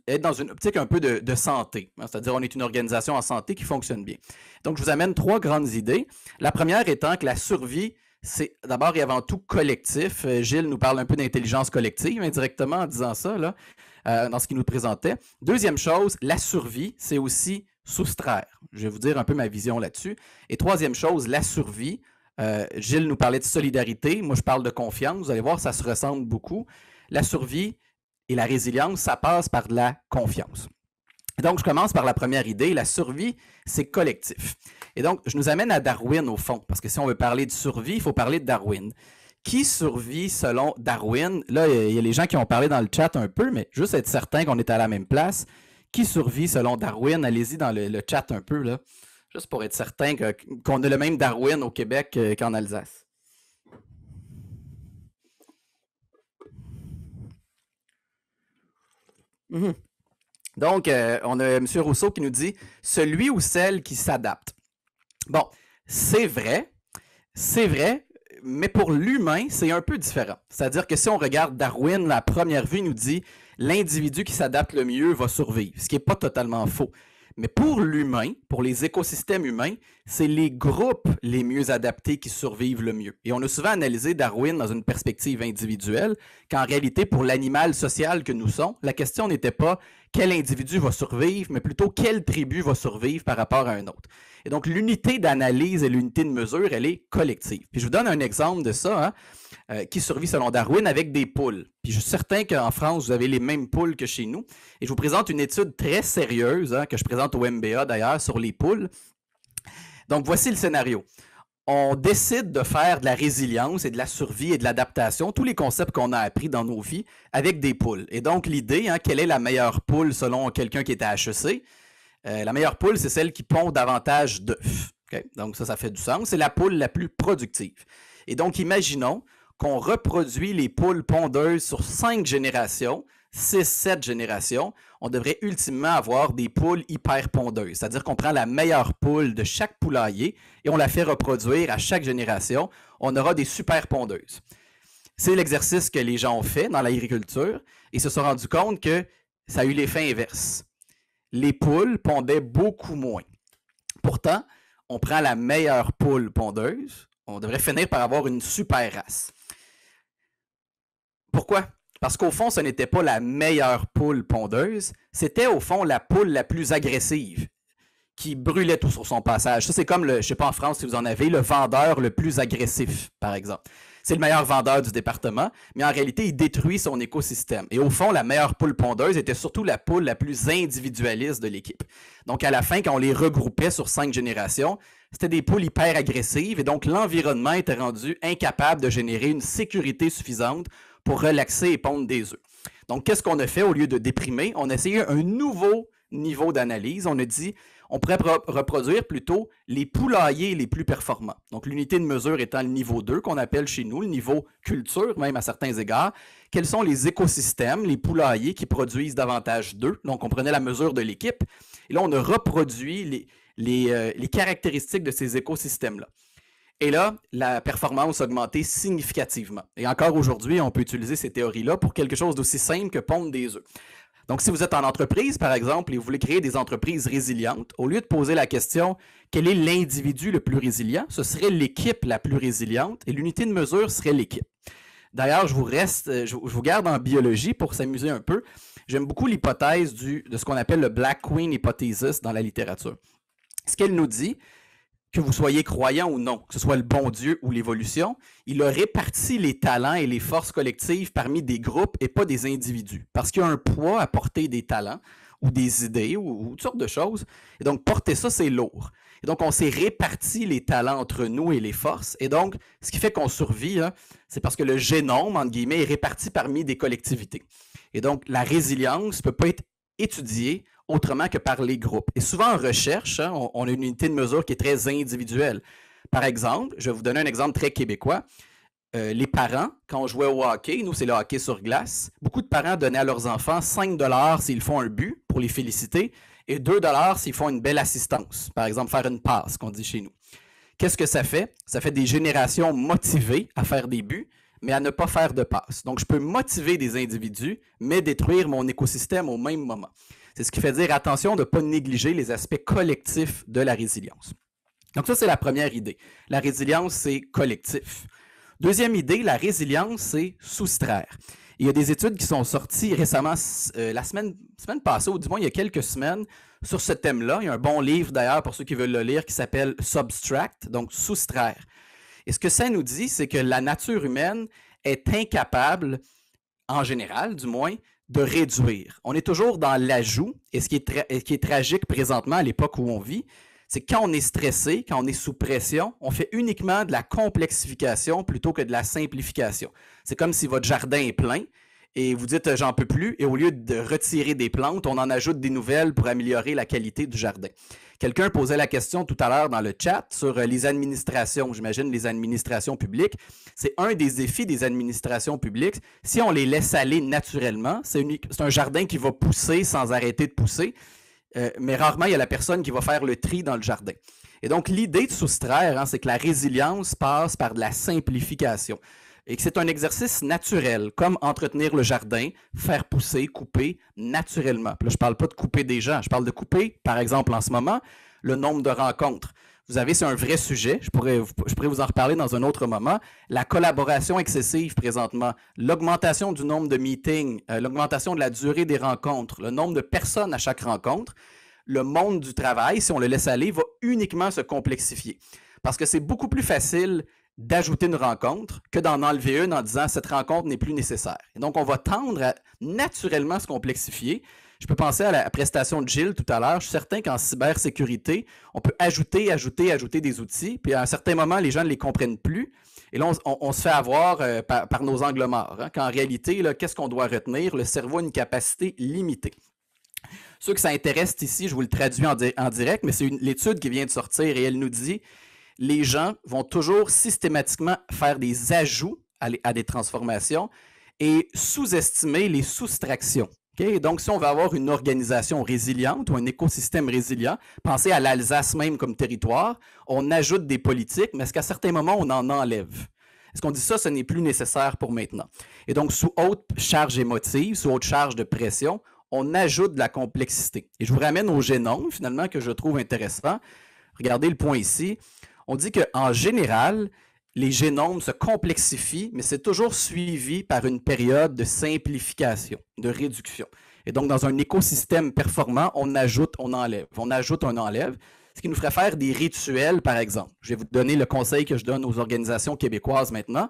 être dans une optique un peu de santé. C'est-à-dire, on est une organisation en santé qui fonctionne bien. Donc, je vous amène 3 grandes idées. La première étant que la survie, c'est d'abord et avant tout collectif. Gilles nous parle un peu d'intelligence collective indirectement en disant ça, là, dans ce qu'il nous présentait. Deuxième chose, la survie, c'est aussi soustraire. Je vais vous dire un peu ma vision là-dessus. Et troisième chose, la survie. Gilles nous parlait de solidarité. Moi, je parle de confiance. Vous allez voir, ça se ressemble beaucoup. La survie et la résilience, ça passe par de la confiance. Et donc, je commence par la première idée. La survie, c'est collectif. Et donc, je nous amène à Darwin au fond, parce que si on veut parler de survie, il faut parler de Darwin. Qui survit selon Darwin? Là, il y a les gens qui ont parlé dans le chat un peu, mais juste être certain qu'on est à la même place. Qui survit selon Darwin? Allez-y dans le chat un peu, là, juste pour être certain qu'on a le même Darwin au Québec qu'en Alsace. Donc, on a M. Rousseau qui nous dit « celui ou celle qui s'adapte ». Bon, c'est vrai, mais pour l'humain, c'est un peu différent. C'est-à-dire que si on regarde Darwin, la première vue nous dit « l'individu qui s'adapte le mieux va survivre », ce qui n'est pas totalement faux. Mais pour l'humain, pour les écosystèmes humains, c'est les groupes les mieux adaptés qui survivent le mieux. Et on a souvent analysé Darwin dans une perspective individuelle, qu'en réalité, pour l'animal social que nous sommes, la question n'était pas quel individu va survivre, mais plutôt quelle tribu va survivre par rapport à un autre. Et donc, l'unité d'analyse et l'unité de mesure, elle est collective. Puis je vous donne un exemple de ça, qui survit selon Darwin avec des poules. Puis je suis certain qu'en France, vous avez les mêmes poules que chez nous. Et je vous présente une étude très sérieuse, que je présente au MBA d'ailleurs, sur les poules. Donc, voici le scénario. on décide de faire de la résilience et de la survie et de l'adaptation, tous les concepts qu'on a appris dans nos vies, avec des poules. Et donc, l'idée, quelle est la meilleure poule selon quelqu'un qui est à HEC? La meilleure poule, c'est celle qui pond davantage d'œufs. Okay? Donc, ça fait du sens. C'est la poule la plus productive. Et donc, imaginons qu'on reproduit les poules pondeuses sur 5 générations, 6-7 générations, on devrait ultimement avoir des poules hyper pondeuses. C'est-à-dire qu'on prend la meilleure poule de chaque poulailler et on la fait reproduire à chaque génération. On aura des super pondeuses. C'est l'exercice que les gens ont fait dans l'agriculture et se sont rendus compte que ça a eu l'effet inverse. Les poules pondaient beaucoup moins. Pourtant, on prend la meilleure poule pondeuse, on devrait finir par avoir une super race. Pourquoi? Parce qu'au fond, ce n'était pas la meilleure poule pondeuse, c'était au fond la poule la plus agressive, qui brûlait tout sur son passage. Ça, c'est comme, je ne sais pas en France si vous en avez, le vendeur le plus agressif, par exemple. C'est le meilleur vendeur du département, mais en réalité, il détruit son écosystème. Et au fond, la meilleure poule pondeuse était surtout la poule la plus individualiste de l'équipe. Donc, à la fin, quand on les regroupait sur 5 générations, c'était des poules hyper agressives et donc l'environnement était rendu incapable de générer une sécurité suffisante pour relaxer et pondre des œufs. Donc, qu'est-ce qu'on a fait au lieu de déprimer? On a essayé un nouveau niveau d'analyse. On a dit, on pourrait reproduire plutôt les poulaillers les plus performants. Donc, l'unité de mesure étant le niveau 2, qu'on appelle chez nous le niveau culture, même à certains égards. Quels sont les écosystèmes, les poulaillers qui produisent davantage d'œufs? Donc, on prenait la mesure de l'équipe. Et là, on a reproduit les caractéristiques de ces écosystèmes-là. Et là, la performance a augmenté significativement. Et encore aujourd'hui, on peut utiliser ces théories-là pour quelque chose d'aussi simple que pondre des œufs. Donc, si vous êtes en entreprise, par exemple, et vous voulez créer des entreprises résilientes, au lieu de poser la question « quel est l'individu le plus résilient ?», ce serait l'équipe la plus résiliente et l'unité de mesure serait l'équipe. D'ailleurs, je vous garde en biologie pour s'amuser un peu. J'aime beaucoup l'hypothèse de ce qu'on appelle le Black Queen Hypothesis dans la littérature. Ce qu'elle nous dit, que vous soyez croyant ou non, que ce soit le bon Dieu ou l'évolution, il a réparti les talents et les forces collectives parmi des groupes et pas des individus. Parce qu'il y a un poids à porter des talents ou des idées ou toutes sortes de choses. Et donc, porter ça, c'est lourd. Et donc, on s'est réparti les talents entre nous et les forces. Et donc, ce qui fait qu'on survit, c'est parce que le génome, entre guillemets, est réparti parmi des collectivités. Et donc, la résilience ne peut pas être étudiée autrement que par les groupes. Et souvent en recherche, on a une unité de mesure qui est très individuelle. Par exemple, je vais vous donner un exemple très québécois. Les parents, quand on jouait au hockey, nous c'est le hockey sur glace, beaucoup de parents donnaient à leurs enfants 5 $ s'ils font un but pour les féliciter et 2 $ s'ils font une belle assistance. Par exemple, faire une passe, qu'on dit chez nous. Qu'est-ce que ça fait? Ça fait des générations motivées à faire des buts, mais à ne pas faire de passe. Donc, je peux motiver des individus, mais détruire mon écosystème au même moment. C'est ce qui fait dire attention de ne pas négliger les aspects collectifs de la résilience. Donc ça, c'est la première idée. La résilience, c'est collectif. Deuxième idée, la résilience, c'est soustraire. Il y a des études qui sont sorties récemment, la semaine passée, ou du moins il y a quelques semaines, sur ce thème-là. Il y a un bon livre d'ailleurs pour ceux qui veulent le lire qui s'appelle Subtract, donc soustraire. Et ce que ça nous dit, c'est que la nature humaine est incapable, en général du moins, de réduire. On est toujours dans l'ajout, et ce qui est tragique présentement à l'époque où on vit, c'est que quand on est stressé, quand on est sous pression, on fait uniquement de la complexification plutôt que de la simplification. C'est comme si votre jardin est plein et vous dites « j'en peux plus » et au lieu de retirer des plantes, on en ajoute des nouvelles pour améliorer la qualité du jardin. Quelqu'un posait la question tout à l'heure dans le chat sur les administrations, j'imagine les administrations publiques. C'est un des défis des administrations publiques. Si on les laisse aller naturellement, c'est un jardin qui va pousser sans arrêter de pousser, mais rarement il y a la personne qui va faire le tri dans le jardin. Et donc l'idée de soustraire, c'est que la résilience passe par de la simplification. Et que c'est un exercice naturel, comme entretenir le jardin, faire pousser, couper naturellement. Puis là, je ne parle pas de couper des gens, je parle de couper, par exemple en ce moment, le nombre de rencontres. Vous savez, c'est un vrai sujet, je pourrais vous en reparler dans un autre moment. La collaboration excessive présentement, l'augmentation du nombre de meetings, l'augmentation de la durée des rencontres, le nombre de personnes à chaque rencontre, le monde du travail, si on le laisse aller, va uniquement se complexifier. Parce que c'est beaucoup plus facile d'ajouter une rencontre que d'en enlever une en disant « cette rencontre n'est plus nécessaire ». Et donc, on va tendre à naturellement se complexifier Je peux penser à la prestation de Gilles tout à l'heure. Je suis certain qu'en cybersécurité, on peut ajouter des outils, puis à un certain moment, les gens ne les comprennent plus. Et là, on se fait avoir par nos angles morts. Hein, qu'en réalité, qu'est-ce qu'on doit retenir? Le cerveau a une capacité limitée. Ceux que ça intéresse ici, je vous le traduis en direct, mais c'est l'étude qui vient de sortir et elle nous dit les gens vont toujours systématiquement faire des ajouts à des transformations et sous-estimer les soustractions. Okay? Donc, si on veut avoir une organisation résiliente ou un écosystème résilient, pensez à l'Alsace même comme territoire, on ajoute des politiques, mais est-ce qu'à certains moments, on en enlève? Est-ce qu'on dit ça, ce n'est plus nécessaire pour maintenant? Et donc, sous haute charge émotive, sous haute charge de pression, on ajoute de la complexité. Et je vous ramène au génome, finalement, que je trouve intéressant. Regardez le point ici. On dit qu'en général, les génomes se complexifient, mais c'est toujours suivi par une période de simplification, de réduction. Et donc, dans un écosystème performant, on ajoute, on enlève. On ajoute, on enlève. Ce qui nous ferait faire des rituels, par exemple. Je vais vous donner le conseil que je donne aux organisations québécoises maintenant.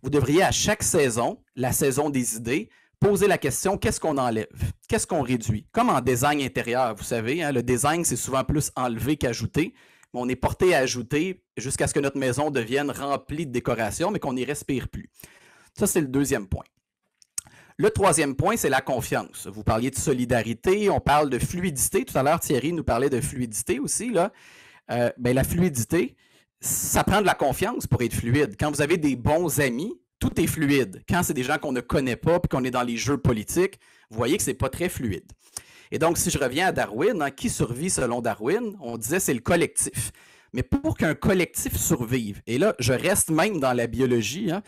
Vous devriez, à chaque saison, la saison des idées, poser la question, qu'est-ce qu'on enlève? Qu'est-ce qu'on réduit? Comme en design intérieur, vous savez, hein, le design, c'est souvent plus enlevé qu'ajouté. On est porté à ajouter jusqu'à ce que notre maison devienne remplie de décorations, mais qu'on n'y respire plus. Ça, c'est le deuxième point. Le troisième point, c'est la confiance. Vous parliez de solidarité, on parle de fluidité. Tout à l'heure, Thierry nous parlait de fluidité aussi. Là. La fluidité, ça prend de la confiance pour être fluide. Quand vous avez des bons amis, tout est fluide. Quand c'est des gens qu'on ne connaît pas et qu'on est dans les jeux politiques, vous voyez que ce n'est pas très fluide. Et donc, si je reviens à Darwin, hein, qui survit selon Darwin? On disait c'est le collectif. Mais pour qu'un collectif survive, et là, je reste même dans la biologie, hein,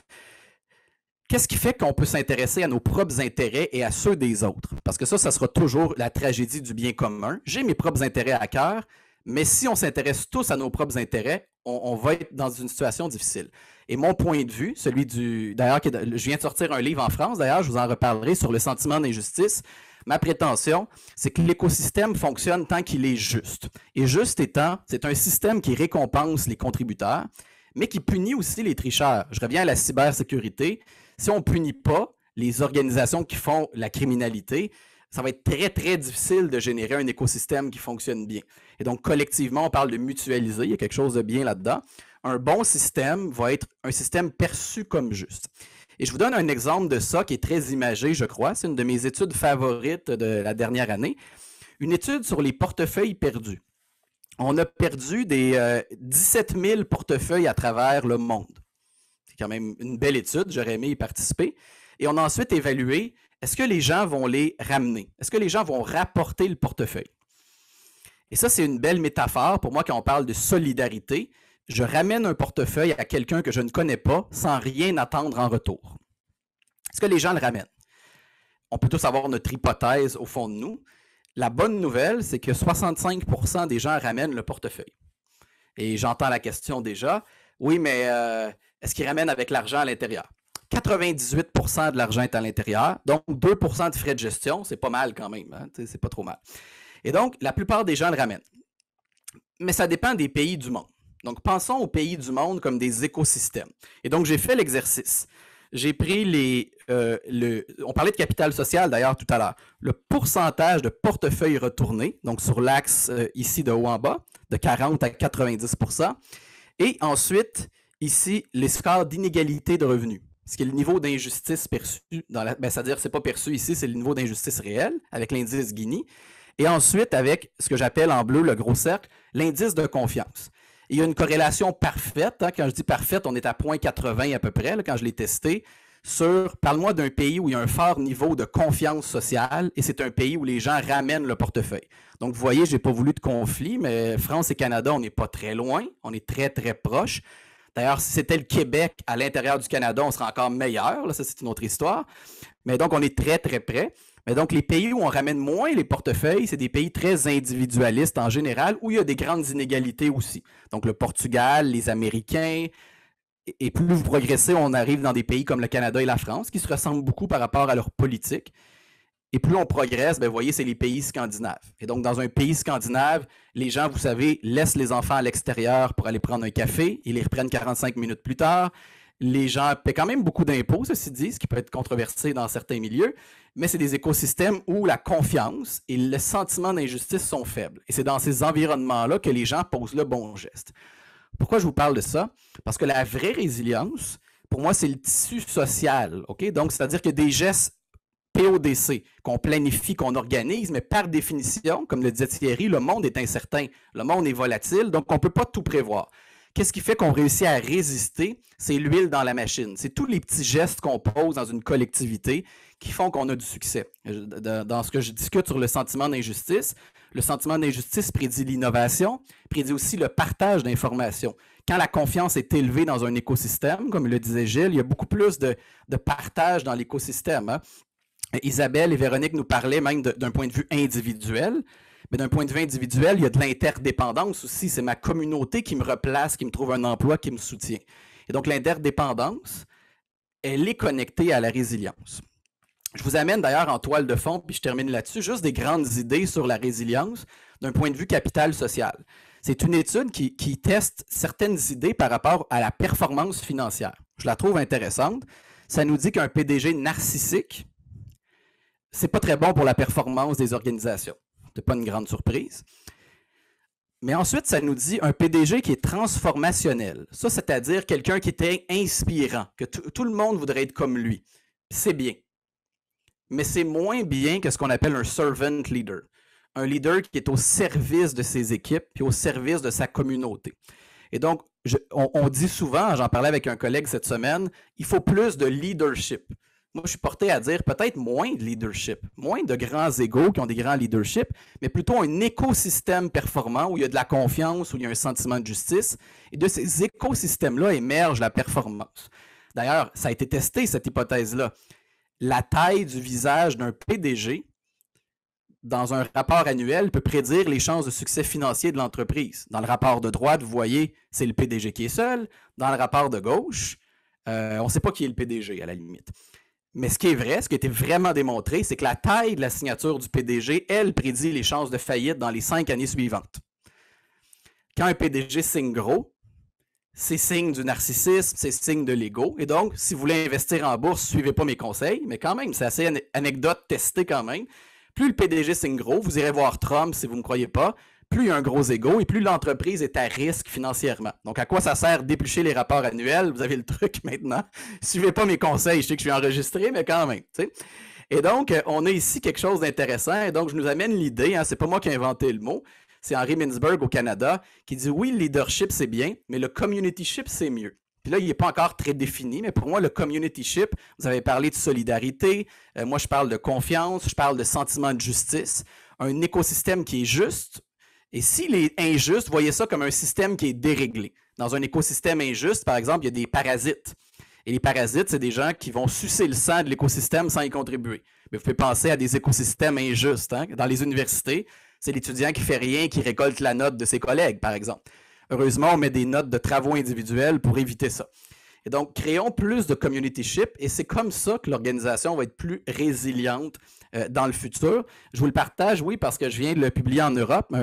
qu'est-ce qui fait qu'on peut s'intéresser à nos propres intérêts et à ceux des autres? Parce que ça sera toujours la tragédie du bien commun. J'ai mes propres intérêts à cœur, mais si on s'intéresse tous à nos propres intérêts, on va être dans une situation difficile. Et mon point de vue, celui du... D'ailleurs, je viens de sortir un livre en France, d'ailleurs, je vous en reparlerai sur le sentiment d'injustice. Ma prétention, c'est que l'écosystème fonctionne tant qu'il est juste. Et juste étant, c'est un système qui récompense les contributeurs, mais qui punit aussi les tricheurs. Je reviens à la cybersécurité. Si on ne punit pas les organisations qui font la criminalité, ça va être très, très difficile de générer un écosystème qui fonctionne bien. Et donc, collectivement, on parle de mutualiser. Il y a quelque chose de bien là-dedans. Un bon système va être un système perçu comme juste. Et je vous donne un exemple de ça qui est très imagé, je crois. C'est une de mes études favorites de la dernière année. Une étude sur les portefeuilles perdus. On a perdu des 17 000 portefeuilles à travers le monde. C'est quand même une belle étude, j'aurais aimé y participer. Et on a ensuite évalué, est-ce que les gens vont les ramener? Est-ce que les gens vont rapporter le portefeuille? Et ça, c'est une belle métaphore pour moi quand on parle de solidarité. Je ramène un portefeuille à quelqu'un que je ne connais pas sans rien attendre en retour. Est-ce que les gens le ramènent? On peut tous avoir notre hypothèse au fond de nous. La bonne nouvelle, c'est que 65% des gens ramènent le portefeuille. Et j'entends la question déjà. Oui, mais est-ce qu'ils ramènent avec l'argent à l'intérieur? 98% de l'argent est à l'intérieur, donc 2% de frais de gestion, c'est pas mal quand même, hein? C'est pas trop mal. Et donc, la plupart des gens le ramènent. Mais ça dépend des pays du monde. Donc, pensons aux pays du monde comme des écosystèmes. Et donc, j'ai fait l'exercice. J'ai pris on parlait de capital social d'ailleurs tout à l'heure, le pourcentage de portefeuille retourné, donc sur l'axe ici de haut en bas, de 40 à 90%. Et ensuite, ici, les scores d'inégalité de revenus. Ce qui est le niveau d'injustice perçu, c'est-à-dire c'est pas perçu ici, c'est le niveau d'injustice réel avec l'indice Gini. Et ensuite, avec ce que j'appelle en bleu le gros cercle, l'indice de confiance. Il y a une corrélation parfaite. Hein, quand je dis parfaite, on est à 0,80 à peu près, là, quand je l'ai testé, sur, parle-moi d'un pays où il y a un fort niveau de confiance sociale et c'est un pays où les gens ramènent le portefeuille. Donc, vous voyez, je n'ai pas voulu de conflit, mais France et Canada, on n'est pas très loin, on est très, très proches. D'ailleurs, si c'était le Québec à l'intérieur du Canada, on serait encore meilleur. Là, ça, c'est une autre histoire. Mais donc, on est très, très près. Mais donc, les pays où on ramène moins les portefeuilles, c'est des pays très individualistes en général, où il y a des grandes inégalités aussi. Donc, le Portugal, les Américains, et plus vous progressez, on arrive dans des pays comme le Canada et la France, qui se ressemblent beaucoup par rapport à leur politique. Et plus on progresse, vous voyez, c'est les pays scandinaves. Et donc, dans un pays scandinave, les gens, vous savez, laissent les enfants à l'extérieur pour aller prendre un café. Ils les reprennent 45 minutes plus tard. Les gens paient quand même beaucoup d'impôts, ceci dit, ce qui peut être controversé dans certains milieux, mais c'est des écosystèmes où la confiance et le sentiment d'injustice sont faibles. Et c'est dans ces environnements-là que les gens posent le bon geste. Pourquoi je vous parle de ça? Parce que la vraie résilience, pour moi, c'est le tissu social. OK? Donc, c'est-à-dire que des gestes PODC qu'on planifie, qu'on organise, mais par définition, comme le disait Thierry, le monde est incertain, le monde est volatile, donc on ne peut pas tout prévoir. Qu'est-ce qui fait qu'on réussit à résister? C'est l'huile dans la machine. C'est tous les petits gestes qu'on pose dans une collectivité qui font qu'on a du succès. Dans ce que je discute sur le sentiment d'injustice, le sentiment d'injustice prédit l'innovation, prédit aussi le partage d'informations. Quand la confiance est élevée dans un écosystème, comme le disait Gilles, il y a beaucoup plus de partage dans l'écosystème. Hein? Isabelle et Véronique nous parlaient même d'un point de vue individuel. Mais d'un point de vue individuel, il y a de l'interdépendance aussi. C'est ma communauté qui me replace, qui me trouve un emploi, qui me soutient. Et donc, l'interdépendance, elle est connectée à la résilience. Je vous amène d'ailleurs en toile de fond, puis je termine là-dessus, juste des grandes idées sur la résilience d'un point de vue capital social. C'est une étude qui teste certaines idées par rapport à la performance financière. Je la trouve intéressante. Ça nous dit qu'un PDG narcissique, c'est pas très bon pour la performance des organisations. Ce n'est pas une grande surprise. Mais ensuite, ça nous dit un PDG qui est transformationnel. Ça, c'est-à-dire quelqu'un qui était inspirant, que tout le monde voudrait être comme lui. C'est bien. Mais c'est moins bien que ce qu'on appelle un servant leader. Un leader qui est au service de ses équipes et au service de sa communauté. Et donc, on dit souvent, j'en parlais avec un collègue cette semaine, il faut plus de leadership. Moi, je suis porté à dire peut-être moins de leadership, moins de grands égos qui ont des grands leaderships, mais plutôt un écosystème performant où il y a de la confiance, où il y a un sentiment de justice. Et de ces écosystèmes-là émerge la performance. D'ailleurs, ça a été testé, cette hypothèse-là. La taille du visage d'un PDG dans un rapport annuel peut prédire les chances de succès financier de l'entreprise. Dans le rapport de droite, vous voyez, c'est le PDG qui est seul. Dans le rapport de gauche, on ne sait pas qui est le PDG à la limite. Mais ce qui est vrai, ce qui a été vraiment démontré, c'est que la taille de la signature du PDG, elle, prédit les chances de faillite dans les 5 années suivantes. Quand un PDG signe gros, c'est signe du narcissisme, c'est signe de l'ego. Et donc, si vous voulez investir en bourse, suivez pas mes conseils, mais quand même, c'est assez anecdote testée quand même. Plus le PDG signe gros, vous irez voir Trump si vous ne me croyez pas, plus il y a un gros ego et plus l'entreprise est à risque financièrement. Donc, à quoi ça sert d'éplucher les rapports annuels? Vous avez le truc maintenant. Suivez pas mes conseils, je sais que je suis enregistré, mais quand même. T'sais. Et donc, on a ici quelque chose d'intéressant. Et donc, je nous amène l'idée, c'est pas moi qui ai inventé le mot, c'est Henry Mintzberg au Canada qui dit oui, le leadership c'est bien, mais le communityship c'est mieux. Puis là, il n'est pas encore très défini, mais pour moi, le communityship, vous avez parlé de solidarité, moi je parle de confiance, je parle de sentiment de justice, un écosystème qui est juste. Et s'il est injuste, voyez ça comme un système qui est déréglé. Dans un écosystème injuste, par exemple, il y a des parasites. Et les parasites, c'est des gens qui vont sucer le sang de l'écosystème sans y contribuer. Mais vous pouvez penser à des écosystèmes injustes. Hein? Dans les universités, c'est l'étudiant qui ne fait rien qui récolte la note de ses collègues, par exemple. Heureusement, on met des notes de travaux individuels pour éviter ça. Et donc, créons plus de communityship et c'est comme ça que l'organisation va être plus résiliente dans le futur. Je vous le partage, oui, parce que je viens de le publier en Europe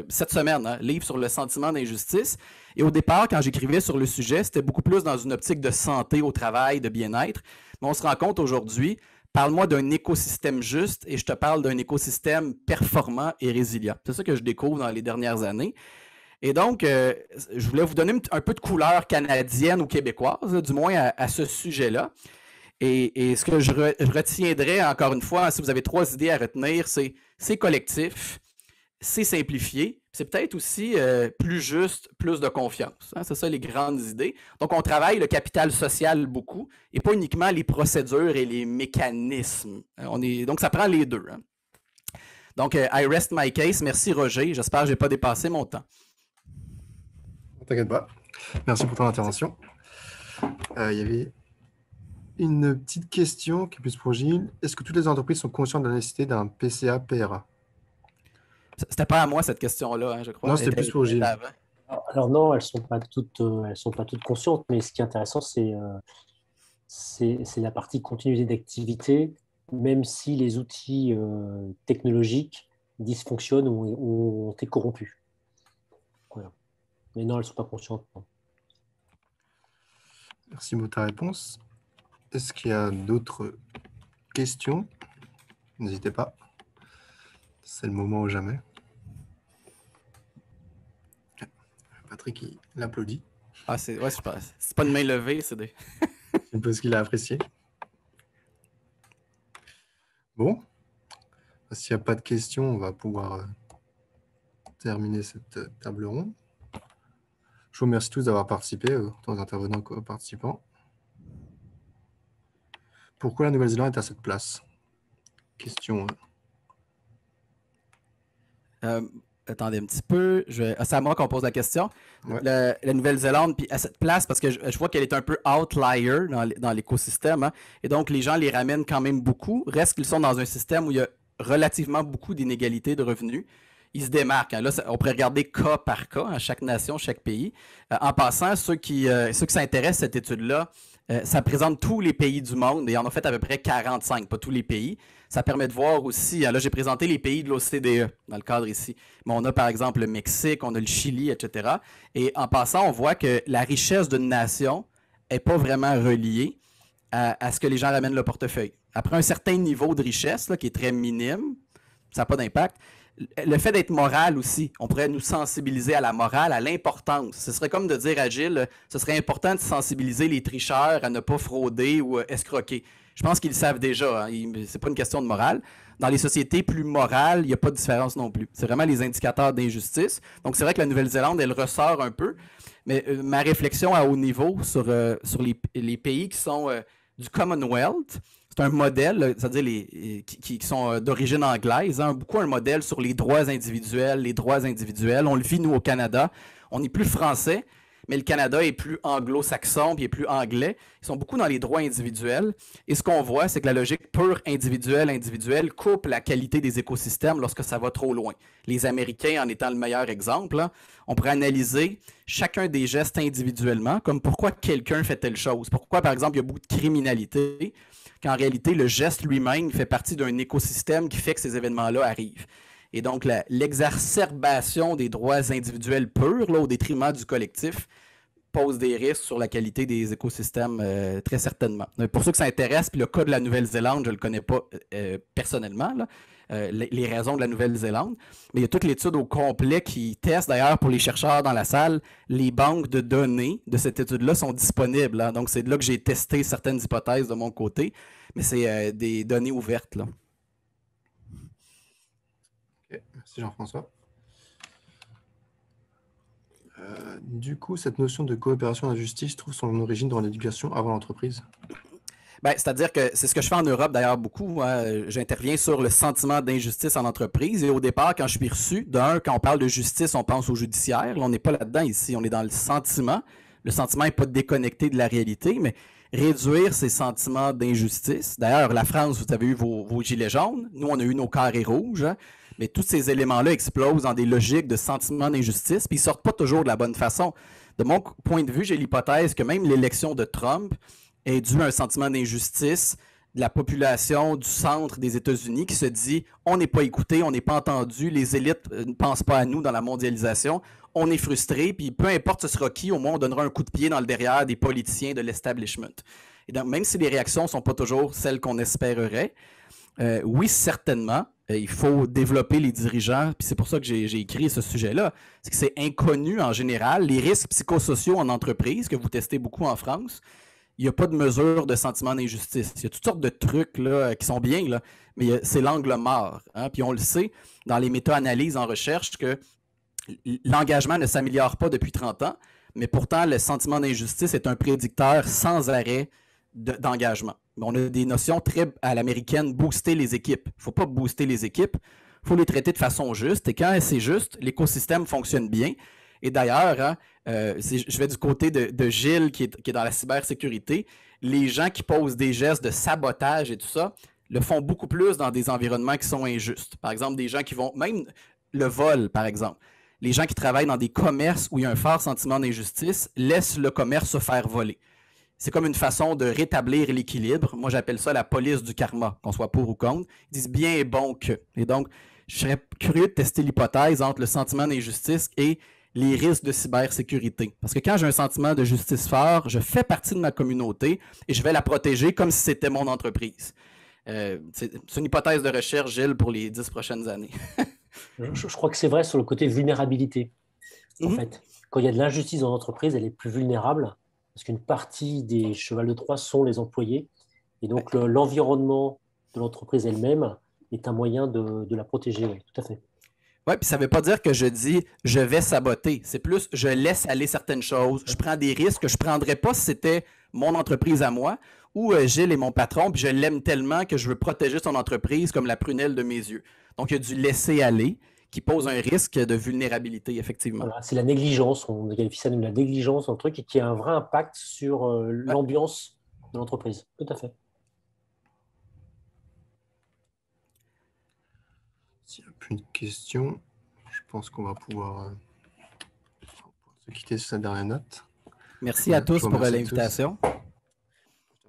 cette semaine, livre sur le sentiment d'injustice. Et au départ, quand j'écrivais sur le sujet, c'était beaucoup plus dans une optique de santé au travail, de bien-être. Mais on se rend compte aujourd'hui, parle-moi d'un écosystème juste et je te parle d'un écosystème performant et résilient. C'est ça que je découvre dans les dernières années. Et donc, je voulais vous donner un peu de couleur canadienne ou québécoise, du moins à ce sujet-là. Et ce que je retiendrai, encore une fois, si vous avez 3 idées à retenir, c'est collectif, c'est simplifié, c'est peut-être aussi plus juste, plus de confiance. Hein, c'est ça les grandes idées. Donc, on travaille le capital social beaucoup et pas uniquement les procédures et les mécanismes. Donc, ça prend les deux. Hein. Donc, I rest my case. Merci, Roger. J'espère que je n'ai pas dépassé mon temps. T'inquiète pas. Merci pour ton intervention. Il y avait une petite question qui est plus pour Gilles. Est-ce que toutes les entreprises sont conscientes de la nécessité d'un PCA-PRA? C'était pas à moi cette question-là, je crois. Non, c'était plus pour Gilles. Alors non, elles sont pas toutes conscientes, mais ce qui est intéressant, c'est la partie continuité d'activité, même si les outils technologiques dysfonctionnent ou ont été corrompus. Voilà. Mais non, elles ne sont pas conscientes. Non. Merci pour ta réponse. Est-ce qu'il y a d'autres questions? N'hésitez pas. C'est le moment ou jamais. Patrick, il l'applaudit. Ah, c'est pas une main levée, c'est des... C'est parce qu'il a apprécié. Bon, s'il n'y a pas de questions, on va pouvoir terminer cette table ronde. Je vous remercie tous d'avoir participé, tant intervenants que participants. Pourquoi la Nouvelle-Zélande est à cette place? Question. Attendez un petit peu. C'est à moi qu'on pose la question. Ouais. La Nouvelle-Zélande, puis à cette place, parce que je vois qu'elle est un peu outlier dans l'écosystème, hein, et donc les gens les ramènent quand même beaucoup. Reste qu'ils sont dans un système où il y a relativement beaucoup d'inégalités de revenus. Ils se démarquent. Hein. Là, on pourrait regarder cas par cas, hein, chaque nation, chaque pays. En passant, ceux qui s'intéressent à cette étude-là, ça présente tous les pays du monde et on en a fait à peu près 45, pas tous les pays. Ça permet de voir aussi, hein, là j'ai présenté les pays de l'OCDE dans le cadre ici, mais on a par exemple le Mexique, on a le Chili, etc. Et en passant, on voit que la richesse d'une nation n'est pas vraiment reliée à ce que les gens ramènent le portefeuille. Après un certain niveau de richesse, là, qui est très minime, ça n'a pas d'impact. Le fait d'être moral aussi, on pourrait nous sensibiliser à la morale, à l'importance. Ce serait comme de dire à Gilles, ce serait important de sensibiliser les tricheurs à ne pas frauder ou escroquer. Je pense qu'ils le savent déjà, hein. C'est pas une question de morale. Dans les sociétés plus morales, il n'y a pas de différence non plus. C'est vraiment les indicateurs d'injustice. Donc c'est vrai que la Nouvelle-Zélande, elle ressort un peu, mais ma réflexion à haut niveau sur les pays qui sont du Commonwealth, c'est un modèle, c'est-à-dire qui sont d'origine anglaise, hein, beaucoup un modèle sur les droits individuels. On le vit, nous, au Canada. On est plus français, mais le Canada est plus anglo-saxon, puis est plus anglais. Ils sont beaucoup dans les droits individuels. Et ce qu'on voit, c'est que la logique pure individuelle coupe la qualité des écosystèmes lorsque ça va trop loin. Les Américains en étant le meilleur exemple, hein, on pourrait analyser chacun des gestes individuellement, comme pourquoi quelqu'un fait telle chose. Pourquoi, par exemple, il y a beaucoup de criminalité, qu'en réalité, le geste lui-même fait partie d'un écosystème qui fait que ces événements-là arrivent. Et donc, l'exacerbation des droits individuels purs, là, au détriment du collectif, pose des risques sur la qualité des écosystèmes, très certainement. Pour ceux que ça intéresse, puis le cas de la Nouvelle-Zélande, je ne le connais pas personnellement, là, les raisons de la Nouvelle-Zélande, mais il y a toute l'étude au complet qui teste, d'ailleurs, pour les chercheurs dans la salle, les banques de données de cette étude-là sont disponibles. Hein, donc, c'est de là que j'ai testé certaines hypothèses de mon côté, mais c'est des données ouvertes, là. Okay, merci Jean-François. Du coup, cette notion de coopération en justice trouve son origine dans l'éducation avant l'entreprise? Ben, c'est-à-dire que c'est ce que je fais en Europe d'ailleurs beaucoup. Hein. J'interviens sur le sentiment d'injustice en entreprise. Et au départ, quand je suis reçu, quand on parle de justice, on pense au judiciaire. Là, on n'est pas là-dedans ici. On est dans le sentiment. Le sentiment n'est pas déconnecté de la réalité, mais réduire ces sentiments d'injustice. D'ailleurs, la France, vous avez eu vos gilets jaunes. Nous, on a eu nos carrés rouges. Hein. Mais tous ces éléments-là explosent dans des logiques de sentiment d'injustice, puis ils ne sortent pas toujours de la bonne façon. De mon point de vue, j'ai l'hypothèse que même l'élection de Trump est due à un sentiment d'injustice de la population du centre des États-Unis qui se dit « on n'est pas écouté, on n'est pas entendu, les élites ne pensent pas à nous dans la mondialisation, on est frustré, puis peu importe ce sera qui, au moins on donnera un coup de pied dans le derrière des politiciens de l'establishment. » Et donc, même si les réactions ne sont pas toujours celles qu'on espérerait, oui, certainement, il faut développer les dirigeants, puis c'est pour ça que j'ai écrit ce sujet-là. C'est que c'est inconnu en général. Les risques psychosociaux en entreprise, que vous testez beaucoup en France, il n'y a pas de mesure de sentiment d'injustice. Il y a toutes sortes de trucs là, qui sont bien, là, mais c'est l'angle mort. Hein? Puis on le sait dans les méta-analyses en recherche que l'engagement ne s'améliore pas depuis 30 ans, mais pourtant le sentiment d'injustice est un prédicteur sans arrêt d'engagement. On a des notions très à l'américaine, booster les équipes. Il ne faut pas booster les équipes, il faut les traiter de façon juste. Et quand c'est juste, l'écosystème fonctionne bien. Et d'ailleurs, hein, je vais du côté de Gilles qui est dans la cybersécurité. Les gens qui posent des gestes de sabotage et tout ça le font beaucoup plus dans des environnements qui sont injustes. Par exemple, des gens qui vont, même le vol, par exemple. Les gens qui travaillent dans des commerces où il y a un fort sentiment d'injustice laissent le commerce se faire voler. C'est comme une façon de rétablir l'équilibre. Moi, j'appelle ça la police du karma, qu'on soit pour ou contre. Ils disent bien et bon que. Et donc, je serais curieux de tester l'hypothèse entre le sentiment d'injustice et les risques de cybersécurité. Parce que quand j'ai un sentiment de justice fort, je fais partie de ma communauté et je vais la protéger comme si c'était mon entreprise. C'est une hypothèse de recherche, Gilles, pour les 10 prochaines années. Je crois que c'est vrai sur le côté vulnérabilité. En fait, quand il y a de l'injustice dans l'entreprise, elle est plus vulnérable parce qu'une partie des chevals de Troie sont les employés. Et donc, l'environnement de l'entreprise elle-même est un moyen de la protéger. Oui, tout à fait. Oui, puis ça ne veut pas dire que je dis je vais saboter. C'est plus je laisse aller certaines choses. Je prends des risques que je ne prendrais pas si c'était mon entreprise à moi ou Gilles est mon patron, puis je l'aime tellement que je veux protéger son entreprise comme la prunelle de mes yeux. Donc, il y a du laisser aller qui pose un risque de vulnérabilité, effectivement. Voilà, c'est la négligence, on qualifie ça de la négligence, un truc qui a un vrai impact sur l'ambiance de l'entreprise. Tout à fait. S'il n'y a plus de questions, je pense qu'on va pouvoir se quitter sur cette dernière note. Merci à tous pour l'invitation.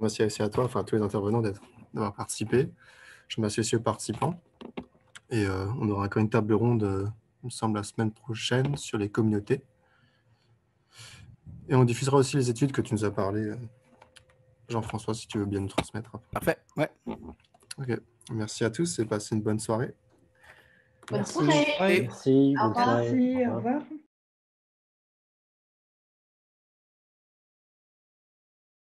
Merci aussi à toi, enfin à tous les intervenants d'avoir participé. Je remercie aussi aux participants. Et on aura encore une table ronde, il me semble, la semaine prochaine sur les communautés. Et on diffusera aussi les études que tu nous as parlé, Jean-François, si tu veux bien nous transmettre. Parfait, ouais. Ok, merci à tous et passez une bonne soirée. Bonne soirée. Merci. Au revoir. Merci, au revoir.